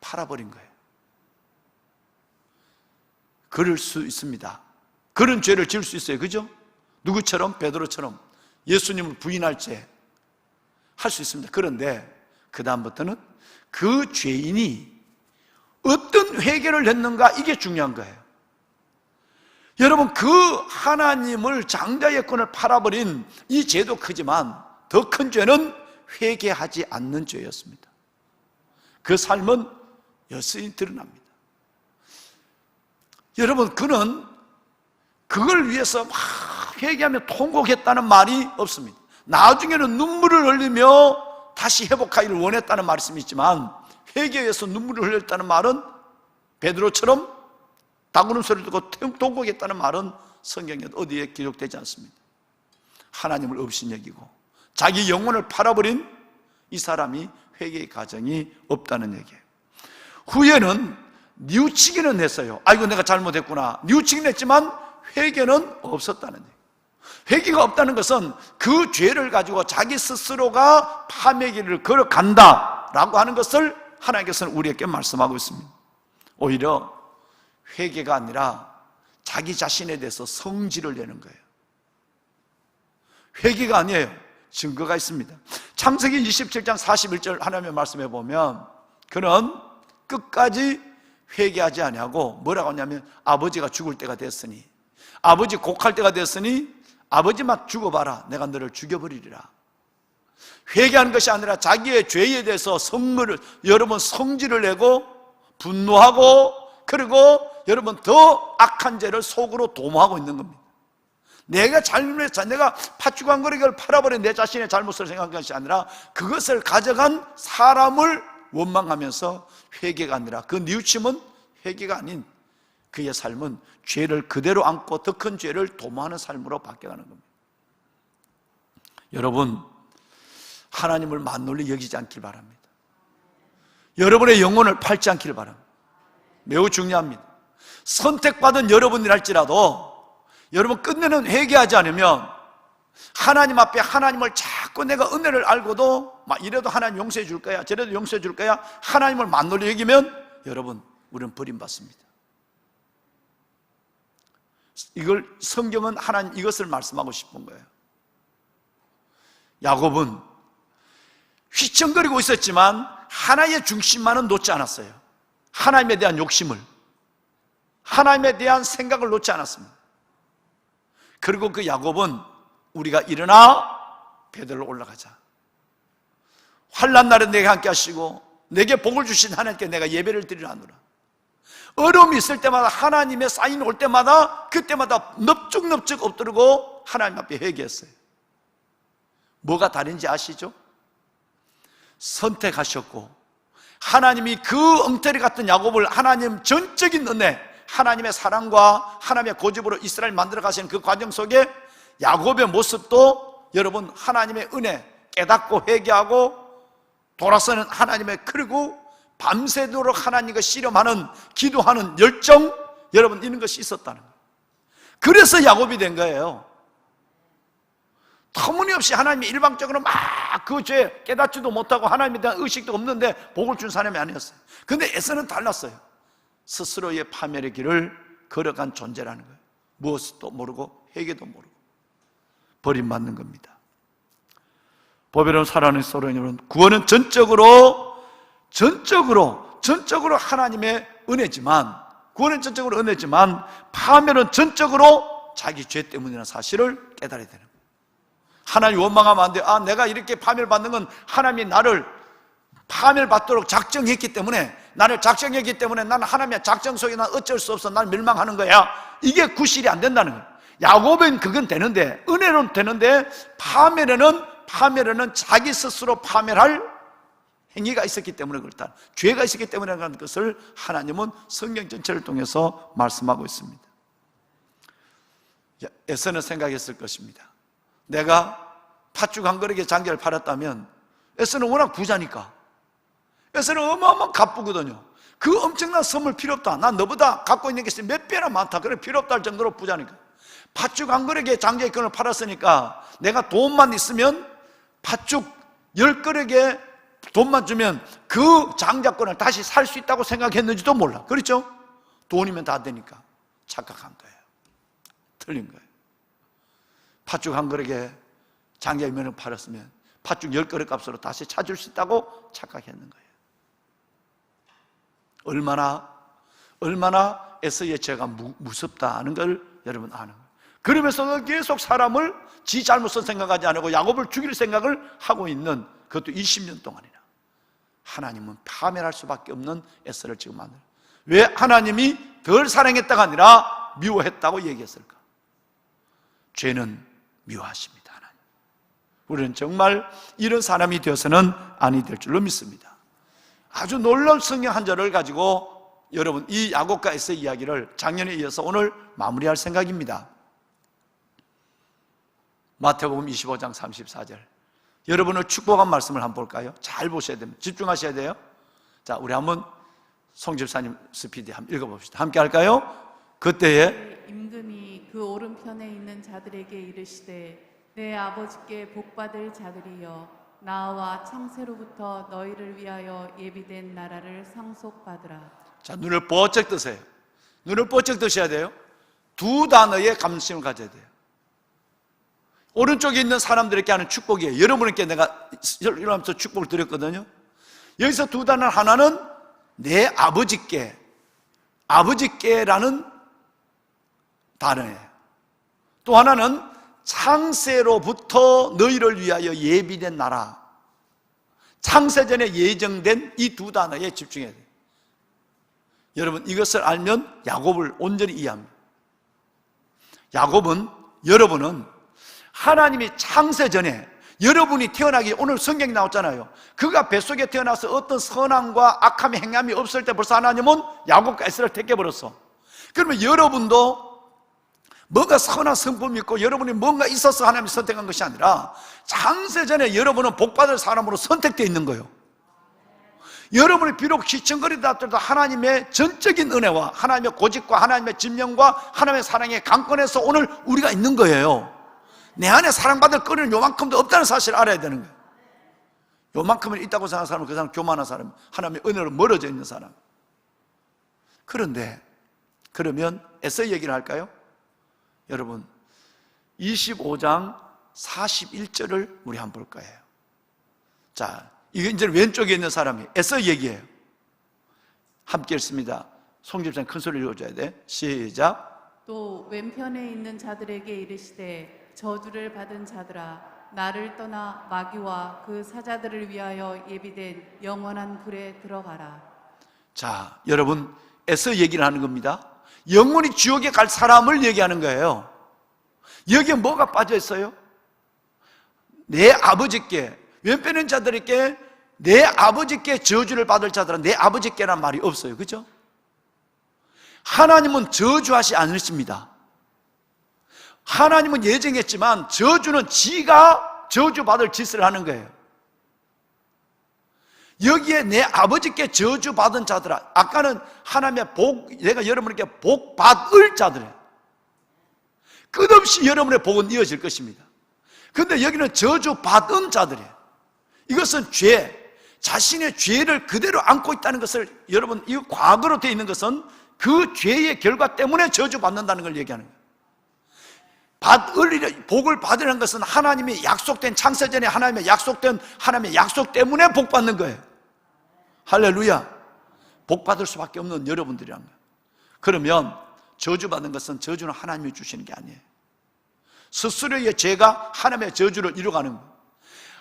팔아버린 거예요. 그럴 수 있습니다. 그런 죄를 지을 수 있어요. 그죠? 누구처럼? 베드로처럼 예수님을 부인할 죄 할 수 있습니다. 그런데 그 다음부터는 그 죄인이 어떤 회개를 했는가, 이게 중요한 거예요. 여러분, 그 하나님을, 장자의 권을 팔아버린 이 죄도 크지만 더 큰 죄는 회개하지 않는 죄였습니다. 그 삶은 여전히 드러납니다. 여러분, 그는 그걸 위해서 막 회개하며 통곡했다는 말이 없습니다. 나중에는 눈물을 흘리며 다시 회복하기를 원했다는 말씀이 있지만, 회개에서 눈물을 흘렸다는 말은, 베드로처럼 다구름 소리를 듣고 통곡했다는 말은 성경에 어디에 기록되지 않습니다. 하나님을 업신여기고 자기 영혼을 팔아버린 이 사람이 회개의 가정이 없다는 얘기예요. 후에는 뉘우치기는 했어요. 아이고, 내가 잘못했구나. 뉘우치기는 했지만 회개는 없었다는 얘기예요. 회개가 없다는 것은 그 죄를 가지고 자기 스스로가 파멸길을 걸어간다라고 하는 것을 하나님께서는 우리에게 말씀하고 있습니다. 오히려 회개가 아니라 자기 자신에 대해서 성질을 내는 거예요. 회개가 아니에요. 증거가 있습니다. 창세기 27장 41절 하나님의 말씀에 보면, 그는 끝까지 회개하지 아니하고 뭐라고 하냐면, 아버지가 죽을 때가 됐으니, 아버지 곡할 때가 됐으니 아버지만 죽어봐라, 내가 너를 죽여버리리라. 회개하는 것이 아니라 자기의 죄에 대해서 여러분 성질을 내고 분노하고, 그리고 여러분 더 악한 죄를 속으로 도모하고 있는 겁니다. 내가 팥죽 한 그릇을 팔아버린 내 자신의 잘못을 생각한 것이 아니라, 그것을 가져간 사람을 원망하면서 회개가 아니라, 그 뉘우침은 회개가 아닌 그의 삶은 죄를 그대로 안고 더 큰 죄를 도모하는 삶으로 바뀌어가는 겁니다. 여러분, 하나님을 만홀히 여기지 않길 바랍니다. 여러분의 영혼을 팔지 않기를 바랍니다. 매우 중요합니다. 선택받은 여러분이랄지라도 여러분 끝내는 회개하지 않으면 하나님 앞에 하나님을 자꾸 내가 은혜를 알고도 막 이래도 하나님 용서해 줄 거야, 저래도 용서해 줄 거야, 하나님을 만놀이 여기면 여러분 우리는 버림받습니다. 이걸 성경은 하나님 이것을 말씀하고 싶은 거예요. 야곱은 휘청거리고 있었지만 하나의 중심만은 놓지 않았어요. 하나님에 대한 욕심을, 하나님에 대한 생각을 놓지 않았습니다. 그리고 그 야곱은 우리가 일어나 베들로 올라가자, 환난 날에 내가 함께 하시고 내게 복을 주신 하나님께 내가 예배를 드리려 하노라. 어려움이 있을 때마다 하나님의 사인이 올 때마다 그때마다 넙죽넙죽 엎드리고 하나님 앞에 회개했어요. 뭐가 다른지 아시죠? 선택하셨고 하나님이 그 엉터리 같은 야곱을 하나님 전적인 은혜, 하나님의 사랑과 하나님의 고집으로 이스라엘 만들어 가시는 그 과정 속에 야곱의 모습도 여러분 하나님의 은혜 깨닫고 회개하고 돌아서는 하나님의, 그리고 밤새도록 하나님과 씨름하는 기도하는 열정, 여러분 이런 것이 있었다는 거예요. 그래서 야곱이 된 거예요. 터무니없이 하나님이 일방적으로 막 그 죄 깨닫지도 못하고 하나님에 대한 의식도 없는데 복을 준 사람이 아니었어요. 근데 에서는 달랐어요. 스스로의 파멸의 길을 걸어간 존재라는 거예요. 무엇도 모르고 회개도 모르고 버림받는 겁니다. 보배로운 사랑하는 소리 여러분, 구원은 전적으로 하나님의 은혜지만, 구원은 전적으로 은혜지만 파멸은 전적으로 자기 죄 때문이라는 사실을 깨달아야 되는 거예요. 하나님 원망하면 안 돼요. 아, 내가 이렇게 파멸받는 건 하나님이 나를 파멸받도록 작정했기 때문에, 나를 작정했기 때문에 나는 하나님의 작정 속에 난 어쩔 수 없어, 난 멸망하는 거야. 이게 구실이 안 된다는 거예요. 야곱은 그건 되는데, 은혜는 되는데 파멸에는 자기 스스로 파멸할 행위가 있었기 때문에 그렇다, 죄가 있었기 때문에 그런 것을 하나님은 성경 전체를 통해서 말씀하고 있습니다. 에서는 생각했을 것입니다. 내가 팥죽 한 그릇에 장기를 팔았다면, 에서는 워낙 부자니까 에서는 어마어마한 갑부거든요. 그 엄청난 선물 필요 없다, 난 너보다 갖고 있는 게 몇 배나 많다, 그래 필요 없다 할 정도로 부자니까 팥죽 한 그릇에 장기의 끈을 팔았으니까 내가 돈만 있으면 팥죽 10그릇에 돈만 주면 그 장자권을 다시 살 수 있다고 생각했는지도 몰라. 그렇죠? 돈이면 다 되니까 착각한 거예요. 틀린 거예요. 팥죽 한 그릇에 장자의 면을 팔았으면 팥죽 10그릇 값으로 다시 찾을 수 있다고 착각했는 거예요. 얼마나 에서의 죄가 무섭다는 걸 여러분 아는 거예요. 그러면서도 계속 사람을 지 잘못을 생각하지 않고 야곱을 죽일 생각을 하고 있는, 그것도 20년 동안이나. 하나님은 파멸할 수밖에 없는 에서를 지금 만들어요. 왜 하나님이 덜 사랑했다가 아니라 미워했다고 얘기했을까? 죄는 미워하십니다. 하나님. 우리는 정말 이런 사람이 되어서는 아니 될 줄로 믿습니다. 아주 놀라운 성경 한 절을 가지고 여러분 이 야곱과 에서의 이야기를 작년에 이어서 오늘 마무리할 생각입니다. 마태복음 25장 34절. 여러분을 축복한 말씀을 한번 볼까요? 잘 보셔야 됩니다. 집중하셔야 돼요. 자, 우리 한번 송 집사님 스피디 한번 읽어봅시다. 함께 할까요? 그때에 임금이 그 오른편에 있는 자들에게 이르시되, 내 아버지께 복받을 자들이여, 나와 창세로부터 너희를 위하여 예비된 나라를 상속받으라. 자, 눈을 번쩍 뜨세요. 눈을 번쩍 뜨셔야 돼요. 두 단어의 감심을 가져야 돼요. 오른쪽에 있는 사람들에게 하는 축복이에요. 여러분께 내가 일어나면서 축복을 드렸거든요. 여기서 두 단어, 하나는 내 아버지께라는 단어예요. 또 하나는 창세로부터 너희를 위하여 예비된 나라. 창세전에 예정된 이 두 단어에 집중해야 돼요. 여러분 이것을 알면 야곱을 온전히 이해합니다. 여러분은 하나님이 창세전에 여러분이 태어나기, 오늘 성경이 나왔잖아요. 그가 뱃속에 태어나서 어떤 선함과 악함의 행함이 없을 때 벌써 하나님은 야곱과 에서를 택해버렸어. 그러면 여러분도 뭔가 선한 성품이 있고 여러분이 뭔가 있어서 하나님이 선택한 것이 아니라 창세전에 여러분은 복받을 사람으로 선택되어 있는 거예요. 여러분이 비록 휘청거리다 하더라도 하나님의 전적인 은혜와 하나님의 고집과 하나님의 진명과 하나님의 사랑의 강권에서 오늘 우리가 있는 거예요. 내 안에 사랑받을 거리는 요만큼도 없다는 사실을 알아야 되는 거예요. 요만큼은 있다고 생각하는 사람은 그 사람 교만한 사람, 하나님의 은혜로 멀어져 있는 사람. 그런데 그러면 에서의 얘기를 할까요? 여러분 25장 41절을 우리 한번 볼 거예요. 자, 이거 이제 왼쪽에 있는 사람이 에서의 얘기예요. 함께 읽습니다. 송집사님 큰 소리로 읽어줘야 돼. 시작. 또 왼편에 있는 자들에게 이르시되 저주를 받은 자들아 나를 떠나 마귀와 그 사자들을 위하여 예비된 영원한 불에 들어가라. 자, 여러분 에서 얘기를 하는 겁니다. 영원히 지옥에 갈 사람을 얘기하는 거예요. 여기에 뭐가 빠져 있어요? 내 아버지께, 왼편에 있는 자들에게 내 아버지께 저주를 받을 자들은 내 아버지께란 말이 없어요. 그죠? 하나님은 저주하지 않으십니다. 하나님은 예정했지만 저주는 지가 저주받을 짓을 하는 거예요. 여기에 내 아버지께 저주받은 자들아, 아까는 하나님의 복, 내가 여러분에게 복받을 자들이에요. 끝없이 여러분의 복은 이어질 것입니다. 근데 여기는 저주받은 자들이에요. 이것은 죄, 자신의 죄를 그대로 안고 있다는 것을, 여러분 이 과거로 되어 있는 것은 그 죄의 결과 때문에 저주받는다는 걸 얘기하는 거예요. 복을 받으라는 것은 하나님이 약속된, 창세전에 하나님의 약속된 하나님의 약속 때문에 복 받는 거예요. 할렐루야. 복 받을 수밖에 없는 여러분들이란 거예요. 그러면 저주받는 것은, 저주는 하나님이 주시는 게 아니에요. 스스로의 죄가 하나님의 저주를 이루어가는 거예요.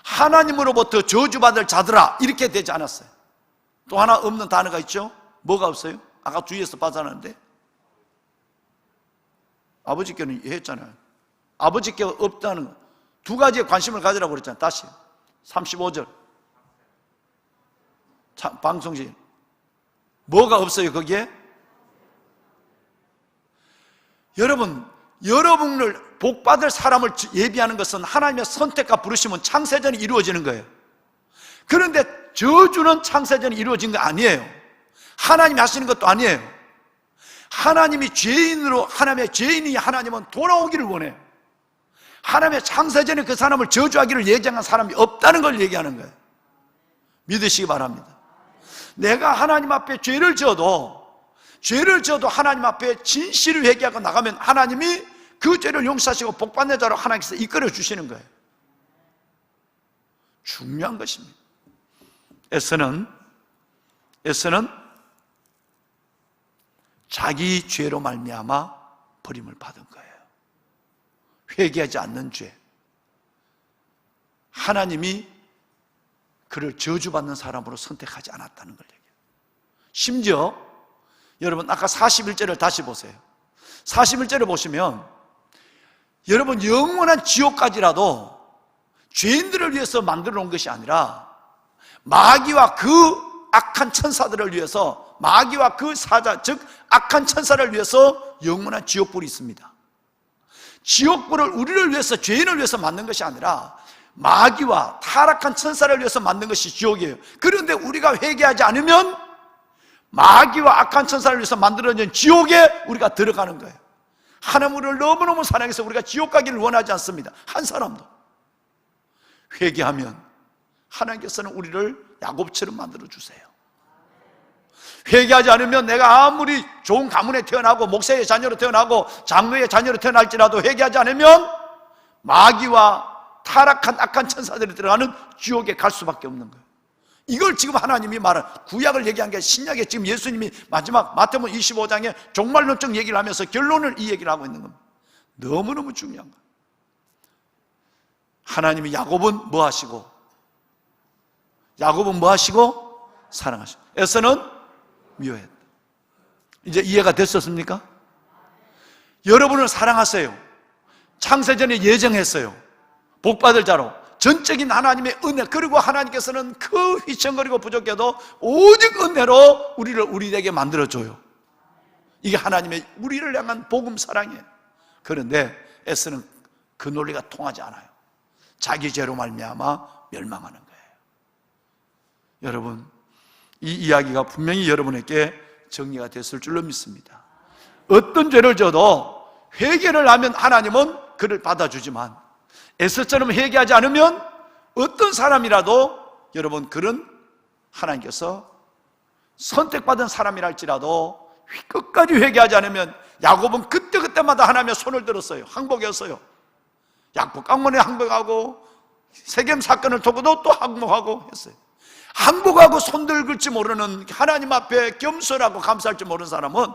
하나님으로부터 저주받을 자들아, 이렇게 되지 않았어요. 또 하나 없는 단어가 있죠. 뭐가 없어요? 아까 주위에서 봤잖아요. 아버지께는 했잖아요. 아버지께 없다는 두 가지에 관심을 가지라고 그랬잖아요. 다시 35절 방송실 뭐가 없어요 거기에? 여러분을 복받을 사람을 예비하는 것은 하나님의 선택과 부르심은 창세전에 이루어지는 거예요. 그런데 저주는 창세전에 이루어진 거 아니에요. 하나님이 하시는 것도 아니에요. 하나님이 죄인으로, 하나님의 죄인이 하나님은 돌아오기를 원해요. 하나님의 창세전에 그 사람을 저주하기를 예정한 사람이 없다는 걸 얘기하는 거예요. 믿으시기 바랍니다. 내가 하나님 앞에 죄를 지어도 하나님 앞에 진실을 회개하고 나가면 하나님이 그 죄를 용서하시고 복받는 자로 하나님께서 이끌어 주시는 거예요. 중요한 것입니다. 에서는 자기 죄로 말미암아 버림을 받은 거예요. 회개하지 않는 죄. 하나님이 그를 저주받는 사람으로 선택하지 않았다는 걸 얘기해요. 심지어 여러분 아까 41절을 다시 보세요. 41절을 보시면 여러분 영원한 지옥까지라도 죄인들을 위해서 만들어 놓은 것이 아니라 마귀와 그 악한 천사들을 위해서, 마귀와 그 사자, 즉 악한 천사를 위해서 영원한 지옥불이 있습니다. 지옥불을 우리를 위해서, 죄인을 위해서 만든 것이 아니라 마귀와 타락한 천사를 위해서 만든 것이 지옥이에요. 그런데 우리가 회개하지 않으면 마귀와 악한 천사를 위해서 만들어진 지옥에 우리가 들어가는 거예요. 하나님 우리를 너무너무 사랑해서 우리가 지옥 가기를 원하지 않습니다. 한 사람도. 회개하면 하나님께서는 우리를 야곱처럼 만들어 주세요. 회개하지 않으면 내가 아무리 좋은 가문에 태어나고 목사의 자녀로 태어나고 장로의 자녀로 태어날지라도 회개하지 않으면 마귀와 타락한 악한 천사들이 들어가는 지옥에 갈 수밖에 없는 거예요. 이걸 지금 하나님이 말한, 구약을 얘기한 게 신약에 지금 예수님이 마지막 마태복음 25장에 종말론적 얘기를 하면서 결론을 이 얘기를 하고 있는 겁니다. 너무너무 중요한 거예요. 하나님이 야곱은 뭐 하시고? 야곱은 뭐 하시고? 사랑하시고. 에서는 미워했다. 이제 이해가 됐었습니까? 여러분을 사랑하세요. 창세전에 예정했어요. 복받을 자로. 전적인 하나님의 은혜. 그리고 하나님께서는 그 휘청거리고 부족해도 오직 은혜로 우리에게 만들어줘요. 이게 하나님의 우리를 향한 복음 사랑이에요. 그런데 에서는 그 논리가 통하지 않아요. 자기 죄로 말미암아 멸망하는 거예요. 여러분, 이 이야기가 분명히 여러분에게 정리가 됐을 줄로 믿습니다. 어떤 죄를 져도 회개를 하면 하나님은 그를 받아주지만 에서처럼 회개하지 않으면 어떤 사람이라도 여러분 그는 하나님께서 선택받은 사람이랄지라도 끝까지 회개하지 않으면 야곱은 그때마다 하나님의 손을 들었어요. 항복했어요. 약복 강문에 항복하고 세겜 사건을 두고도 또 항복하고 했어요. 항복하고 손들 긁지 모르는 하나님 앞에 겸손하고 감사할 줄 모르는 사람은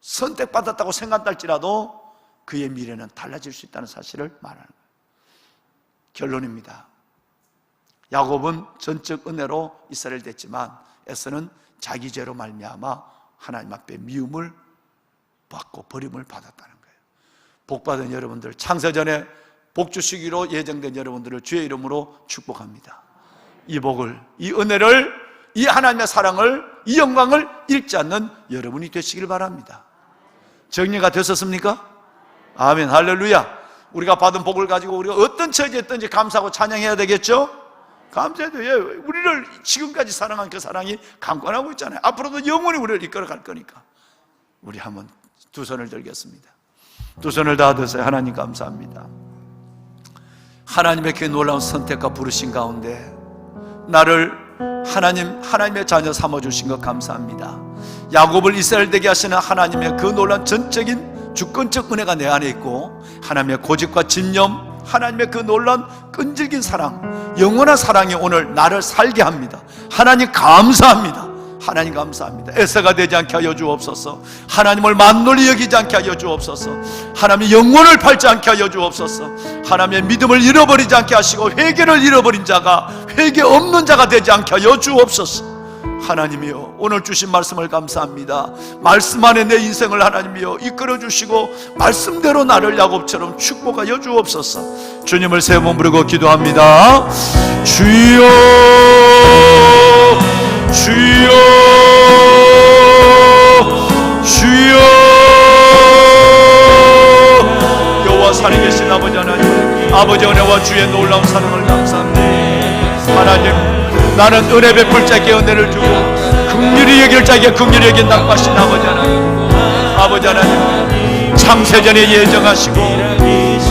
선택받았다고 생각할지라도 그의 미래는 달라질 수 있다는 사실을 말하는 거예요. 결론입니다. 야곱은 전적 은혜로 이스라엘 됐지만 에서는 자기 죄로 말미암아 하나님 앞에 미움을 받고 버림을 받았다는 거예요. 복받은 여러분들, 창세전에 복 주시기로 예정된 여러분들을 주의 이름으로 축복합니다. 이 복을, 이 은혜를, 이 하나님의 사랑을, 이 영광을 잃지 않는 여러분이 되시길 바랍니다. 정리가 되셨습니까? 아멘, 할렐루야. 우리가 받은 복을 가지고 우리가 어떤 처지에 있든지 감사하고 찬양해야 되겠죠? 감사해도 우리를 지금까지 사랑한 그 사랑이 강권하고 있잖아요. 앞으로도 영원히 우리를 이끌어 갈 거니까 우리 한번 두 손을 들겠습니다. 두 손을 다 드세요. 하나님 감사합니다. 하나님의 그 놀라운 선택과 부르신 가운데 나를 하나님의 자녀 삼아주신 것 감사합니다. 야곱을 이스라엘 되게 하시는 하나님의 그 놀라운 전적인 주권적 은혜가 내 안에 있고 하나님의 고집과 집념, 하나님의 그 놀라운 끈질긴 사랑, 영원한 사랑이 오늘 나를 살게 합니다. 하나님 감사합니다. 하나님 감사합니다. 에서가 되지 않게 하여 주옵소서. 하나님을 만놀히 여기지 않게 하여 주옵소서. 하나님의 영혼을 팔지 않게 하여 주옵소서. 하나님의 믿음을 잃어버리지 않게 하시고 회개를 잃어버린 자가 회개 없는 자가 되지 않게 하여 주옵소서. 하나님이여, 오늘 주신 말씀을 감사합니다. 말씀 안에 내 인생을 하나님이여 이끌어 주시고 말씀대로 나를 야곱처럼 축복하여 주옵소서. 주님을 세 번 부르고 기도합니다. 주여, 주여, 주여. 여호와 살아계신 아버지 하나님, 아버지 은혜와 주의 놀라운 사랑을 감사합니다. 하나님, 나는 은혜 베풀 자에게 은혜를 주고 긍휼히 여길 자에게 긍휼히 여긴다고 하신 아버지 하나님, 아버지 하나님, 창세전에 예정하시고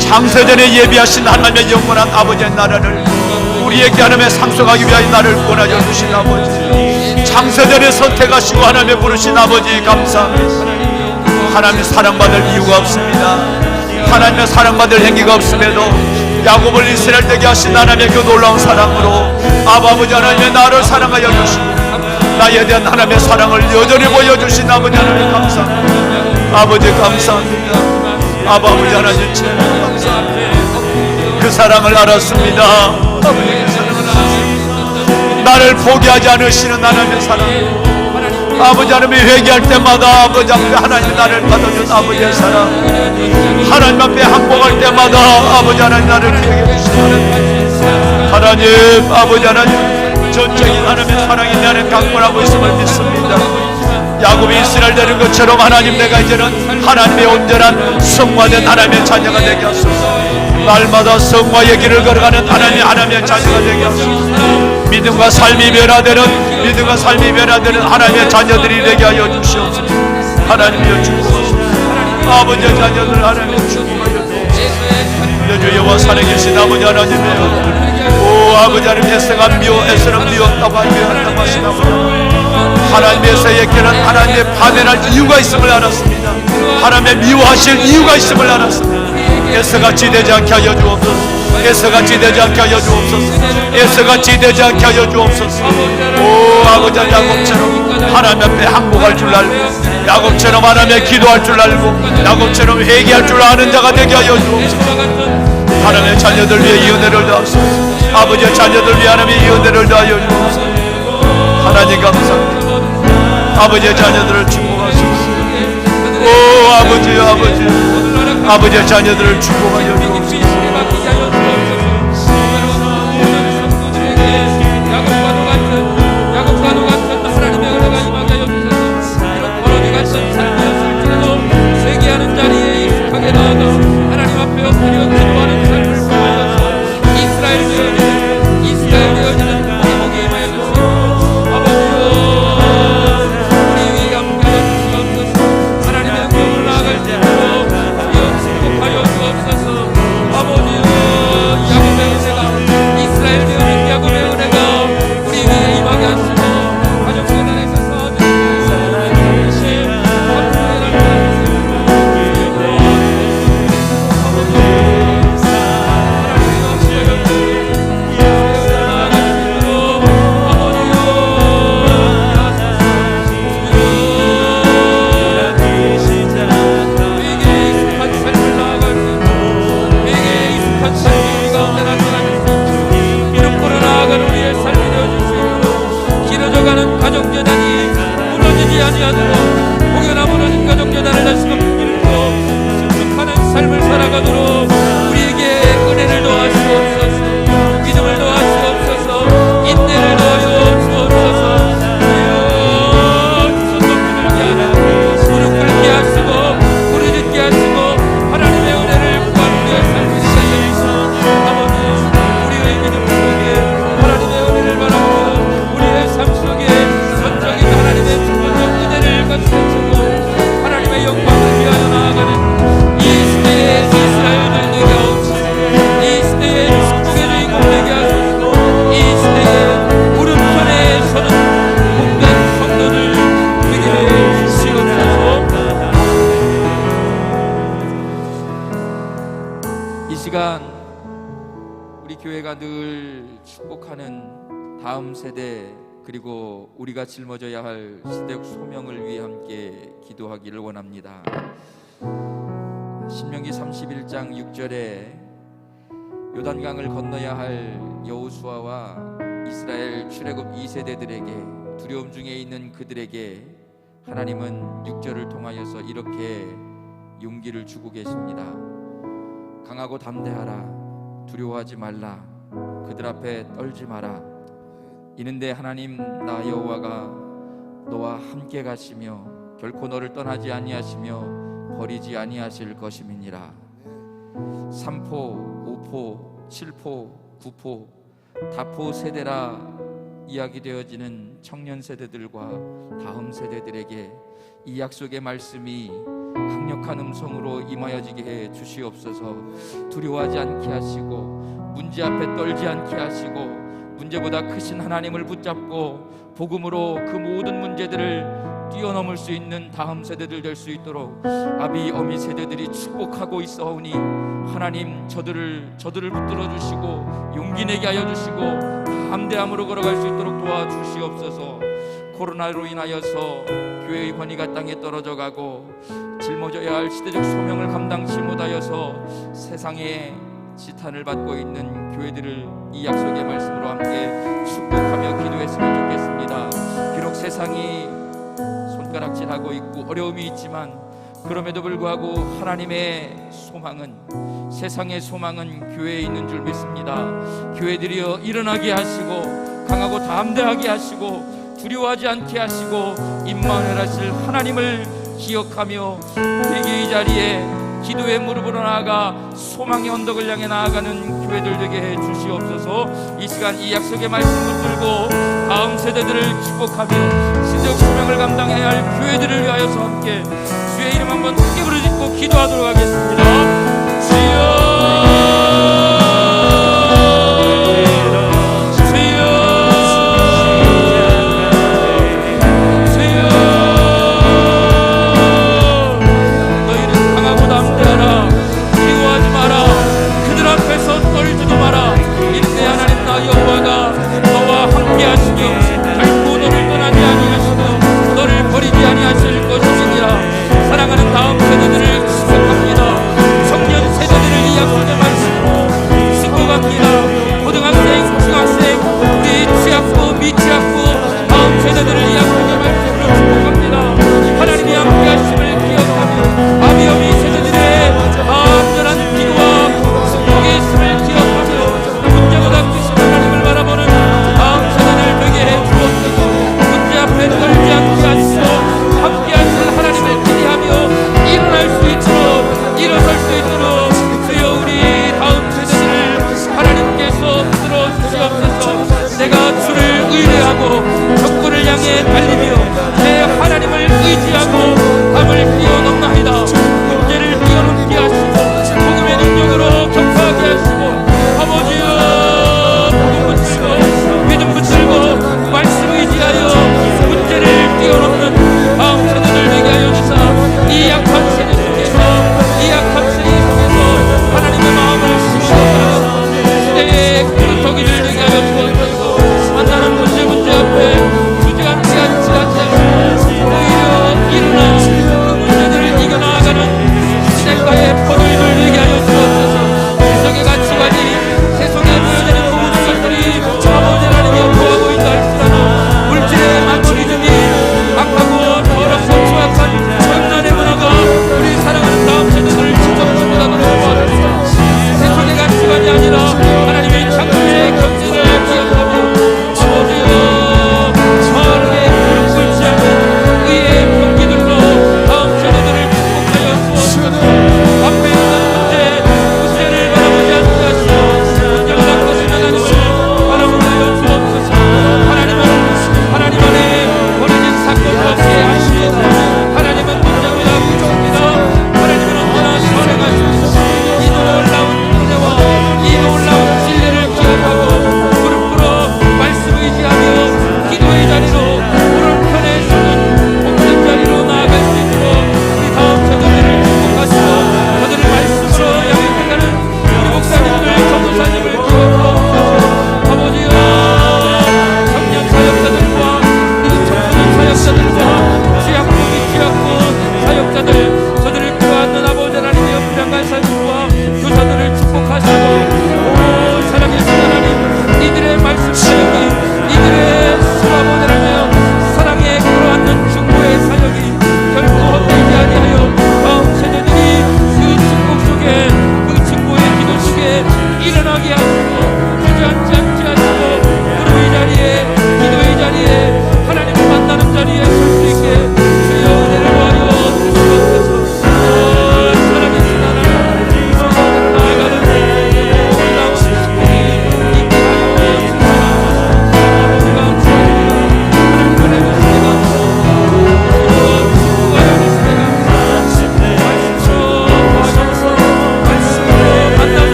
창세전에 예비하신 하나님의 영원한 아버지의 나라를 우리에게 하나님의 상속하기 위하여 나를 권하여 주신 아버지, 창세전에 선택하시고 하나님의 부르신 아버지 감사합니다. 하나님 사랑받을 이유가 없습니다. 하나님의 사랑받을 행위가 없음에도 야곱을 이스라엘 되게 하신 하나님의 그 놀라운 사랑으로 아버지 하나님의 나를 사랑하여 주시고 나에 대한 하나님의 사랑을 여전히 보여주신 아버지 하나님 감사합니다. 아버지 감사합니다. 아버지 하나님 최고 감사합니다. 그 사랑을 알았습니다. 아버지 그 사랑을 알았습니다. 나를 포기하지 않으시는 하나님의 사랑, 아버지 하나님이 회개할 때마다 아버지 앞에 하나님 나를 받아준 아버지의 사랑, 하나님 앞에 항복할 때마다 아버지 하나님 나를 기억해 주시는 하나님, 아버지 하나님 전적인 하나님의 사랑이 내 안에 강권하고 있음을 믿습니다. 야곱이 이스라엘 되는 것처럼 하나님, 내가 이제는 하나님의 온전한 성화된 하나님의 자녀가 되게 하소서. 날마다 성화의 길을 걸어가는 하나님의 자녀가 되게 하소서. 믿음과 삶이 변화되는 하나님의 자녀들이 되게 하여 주시옵소서. 하나님이여 축복하소서. 아버지의 자녀들 하나님 축복하여 주옵소서. 주 여호와 살아계신 아버지 하나님이여, 오 아버지 하나님, 에서는 미웠다고 하신 아버지 하나님의 에서에게는 하나님의 파멸할 이유가 있음을 알았습니다. 하나님의 미워하실 이유가 있음을 알았습니다. 에서같이 되지 않게 하여 주옵소서. 에서같이 되지 않게 하여 주옵소서. 에서같이 되지 않게 하여 주옵소서. 오 아버지, 야곱처럼 하나님 앞에 항복할 줄 알고, 야곱처럼 하나님의 기도할 줄 알고, 야곱처럼 회개할 줄 아는 자가 되게 하여 주옵소서. 하나님의 자녀들 위해 이 은혜를 다하소서. 아버지의 자녀들 위해 하나님의 이 은혜를 다하여 주옵소서. 하나님 감사합니다. 아버지의 자녀들을 축복하소서. 오 아버지의 자녀들을 축복하여 주옵소서. 야곱과도 같은 하나님의 은혜가 임하게 하여 주셔서 이런 벌어지 같은 삶이었을지라도 회개하는 자리에 익숙하게 나아가 하나님 앞에 엎드려 기도하는 삶을 보여줘서 이스라엘 되어지는 회복이 임하여 주시옵소서. 아버지여, 아니하도록 공연하 무너진 가정 재단을 다시금 일으켜 승복하는 삶을 살아가도록 우리에게 은혜를 더하시옵소서. 믿음을 더하시옵소서. 인내를 더하여 주옵소서. 주여 높이 들게 하라. 무릎 꿇게 하시고 부르짖게 하시고 하나님의 은혜를 구하는 데 삶을 시작해 아버지, 우리의 믿음 속에 하나님의 은혜를 바라보며 우리의 삶 속에 전적인 하나님의 충만한 은혜를 거스르시고 하나님의 영광을 위하여 나아가는 이 시대의 이스라엘을 되게 하옵소서. 이 시대의 축복의 주인공 되게 하소서. 이 시대의 오른편에 서는 복된 성도들 되게 해 주시옵소서. 이 시간 우리 교회가 늘 축복하는 다음 세대 그리고 우리가 짊어져야 할 시대적 소명을 위해 함께 기도하기를 원합니다. 신명기 31장 6절에 요단강을 건너야 할 여호수아와 이스라엘 출애굽 2세대들에게 두려움 중에 있는 그들에게 하나님은 6절을 통하여서 이렇게 용기를 주고 계십니다. 강하고 담대하라. 두려워하지 말라. 그들 앞에 떨지 마라. 이는데 하나님 나 여호와가 너와 함께 가시며 결코 너를 떠나지 아니하시며 버리지 아니하실 것임이니라. 3포, 5포, 7포, 9포, 다포 세대라 이야기되어지는 청년 세대들과 다음 세대들에게 이 약속의 말씀이 강력한 음성으로 임하여지게 해 주시옵소서. 두려워하지 않게 하시고 문제 앞에 떨지 않게 하시고 문제보다 크신 하나님을 붙잡고 복음으로 그 모든 문제들을 뛰어넘을 수 있는 다음 세대들 될 수 있도록 아비 어미 세대들이 축복하고 있사오니 하나님 저들을 붙들어 주시고 용기 내게 하여 주시고 담대함으로 걸어갈 수 있도록 도와주시옵소서. 코로나로 인하여서 교회의 권위가 땅에 떨어져 가고 짊어져야 할 시대적 소명을 감당치 못하여서 세상에 지탄을 받고 있는 교회들을 이 약속의 말씀으로 함께 축복하며 기도했으면 좋겠습니다. 비록 세상이 손가락질하고 있고 어려움이 있지만 그럼에도 불구하고 하나님의 소망은, 세상의 소망은 교회에 있는 줄 믿습니다. 교회들이여 일어나게 하시고 강하고 담대하게 하시고 두려워하지 않게 하시고 임마누엘 하실 하나님을 기억하며 회개의 자리에 기도의 무릎으로 나아가 소망의 언덕을 향해 나아가는 교회들 되게 해 주시옵소서. 이 시간 이 약속의 말씀 붙들고 다음 세대들을 축복하며 시대적 소명을 감당해야 할 교회들을 위하여서 함께 주의 이름 한번 크게 부르짖고 기도하도록 하겠습니다. 주여 사랑하는 다음 세대들을 축복합니다.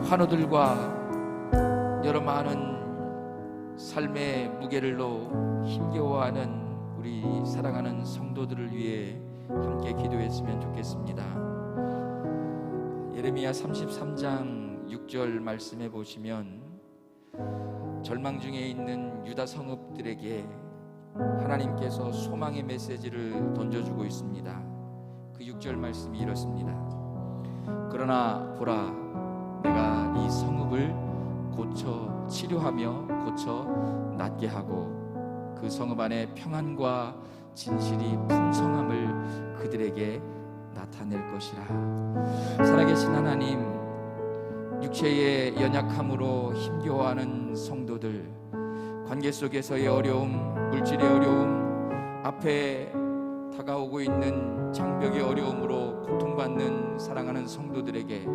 환우들과 여러 많은 삶의 무게를 놓 힘겨워하는 우리 사랑하는 성도들을 위해 함께 기도했으면 좋겠습니다. 예레미야 33장 6절 말씀해 보시면 절망 중에 있는 유다 성읍들에게 하나님께서 소망의 메시지를 던져주고 있습니다. 그 6절 말씀이 이렇습니다. 그러나 보라, 내가 이 성읍을 고쳐 치료하며 고쳐 낫게 하고 그 성읍 안에 평안과 진실이 풍성함을 그들에게 나타낼 것이라. 살아계신 하나님, 육체의 연약함으로 힘겨워하는 성도들, 관계 속에서의 어려움, 물질의 어려움, 앞에 다가오고 있는 장벽의 어려움으로 고통받는 사랑하는 성도들에게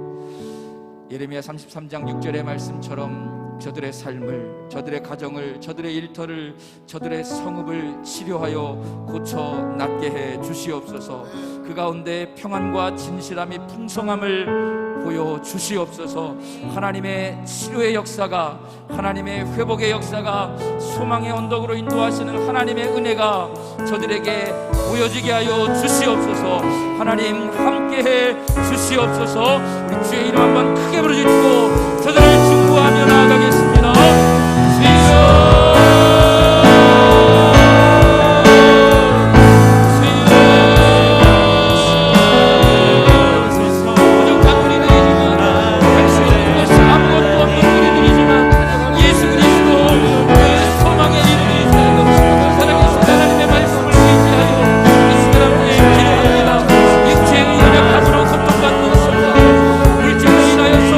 예레미야 33장 6절의 말씀처럼 저들의 삶을, 저들의 가정을, 저들의 일터를, 저들의 성읍을 치료하여 고쳐 낫게 해 주시옵소서. 그 가운데 평안과 진실함이 풍성함을 보여 주시옵소서. 하나님의 치료의 역사가, 하나님의 회복의 역사가, 소망의 언덕으로 인도하시는 하나님의 은혜가 저들에게 보여지게 하여 주시옵소서. 하나님 함께해 주시옵소서. 우리 주의 이름 한번 크게 부르짖고 저들을 중보하며 나아가겠습니다. 육체의 연약함으로 고통받는 성도, 물질로 인하여서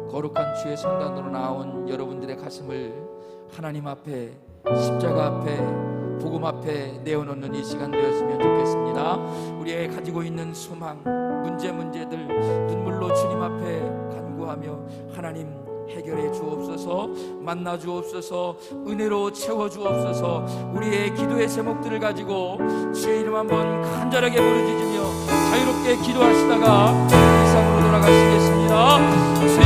거룩한 주의 성단으로 나온 여러분들의 가슴을 하나님 앞에, 십자가 앞에, 복음 앞에 내어놓는 이 시간 되었으면 좋겠습니다. 우리의 가지고 있는 소망, 문제들 눈물로 주님 앞에 간구하며 하나님 해결해 주옵소서, 만나 주옵소서, 은혜로 채워 주옵소서. 우리의 기도의 제목들을 가지고 주의 이름 한번 간절하게 부르짖으며 자유롭게 기도하시다가 이 세상으로 돌아가시겠습니다.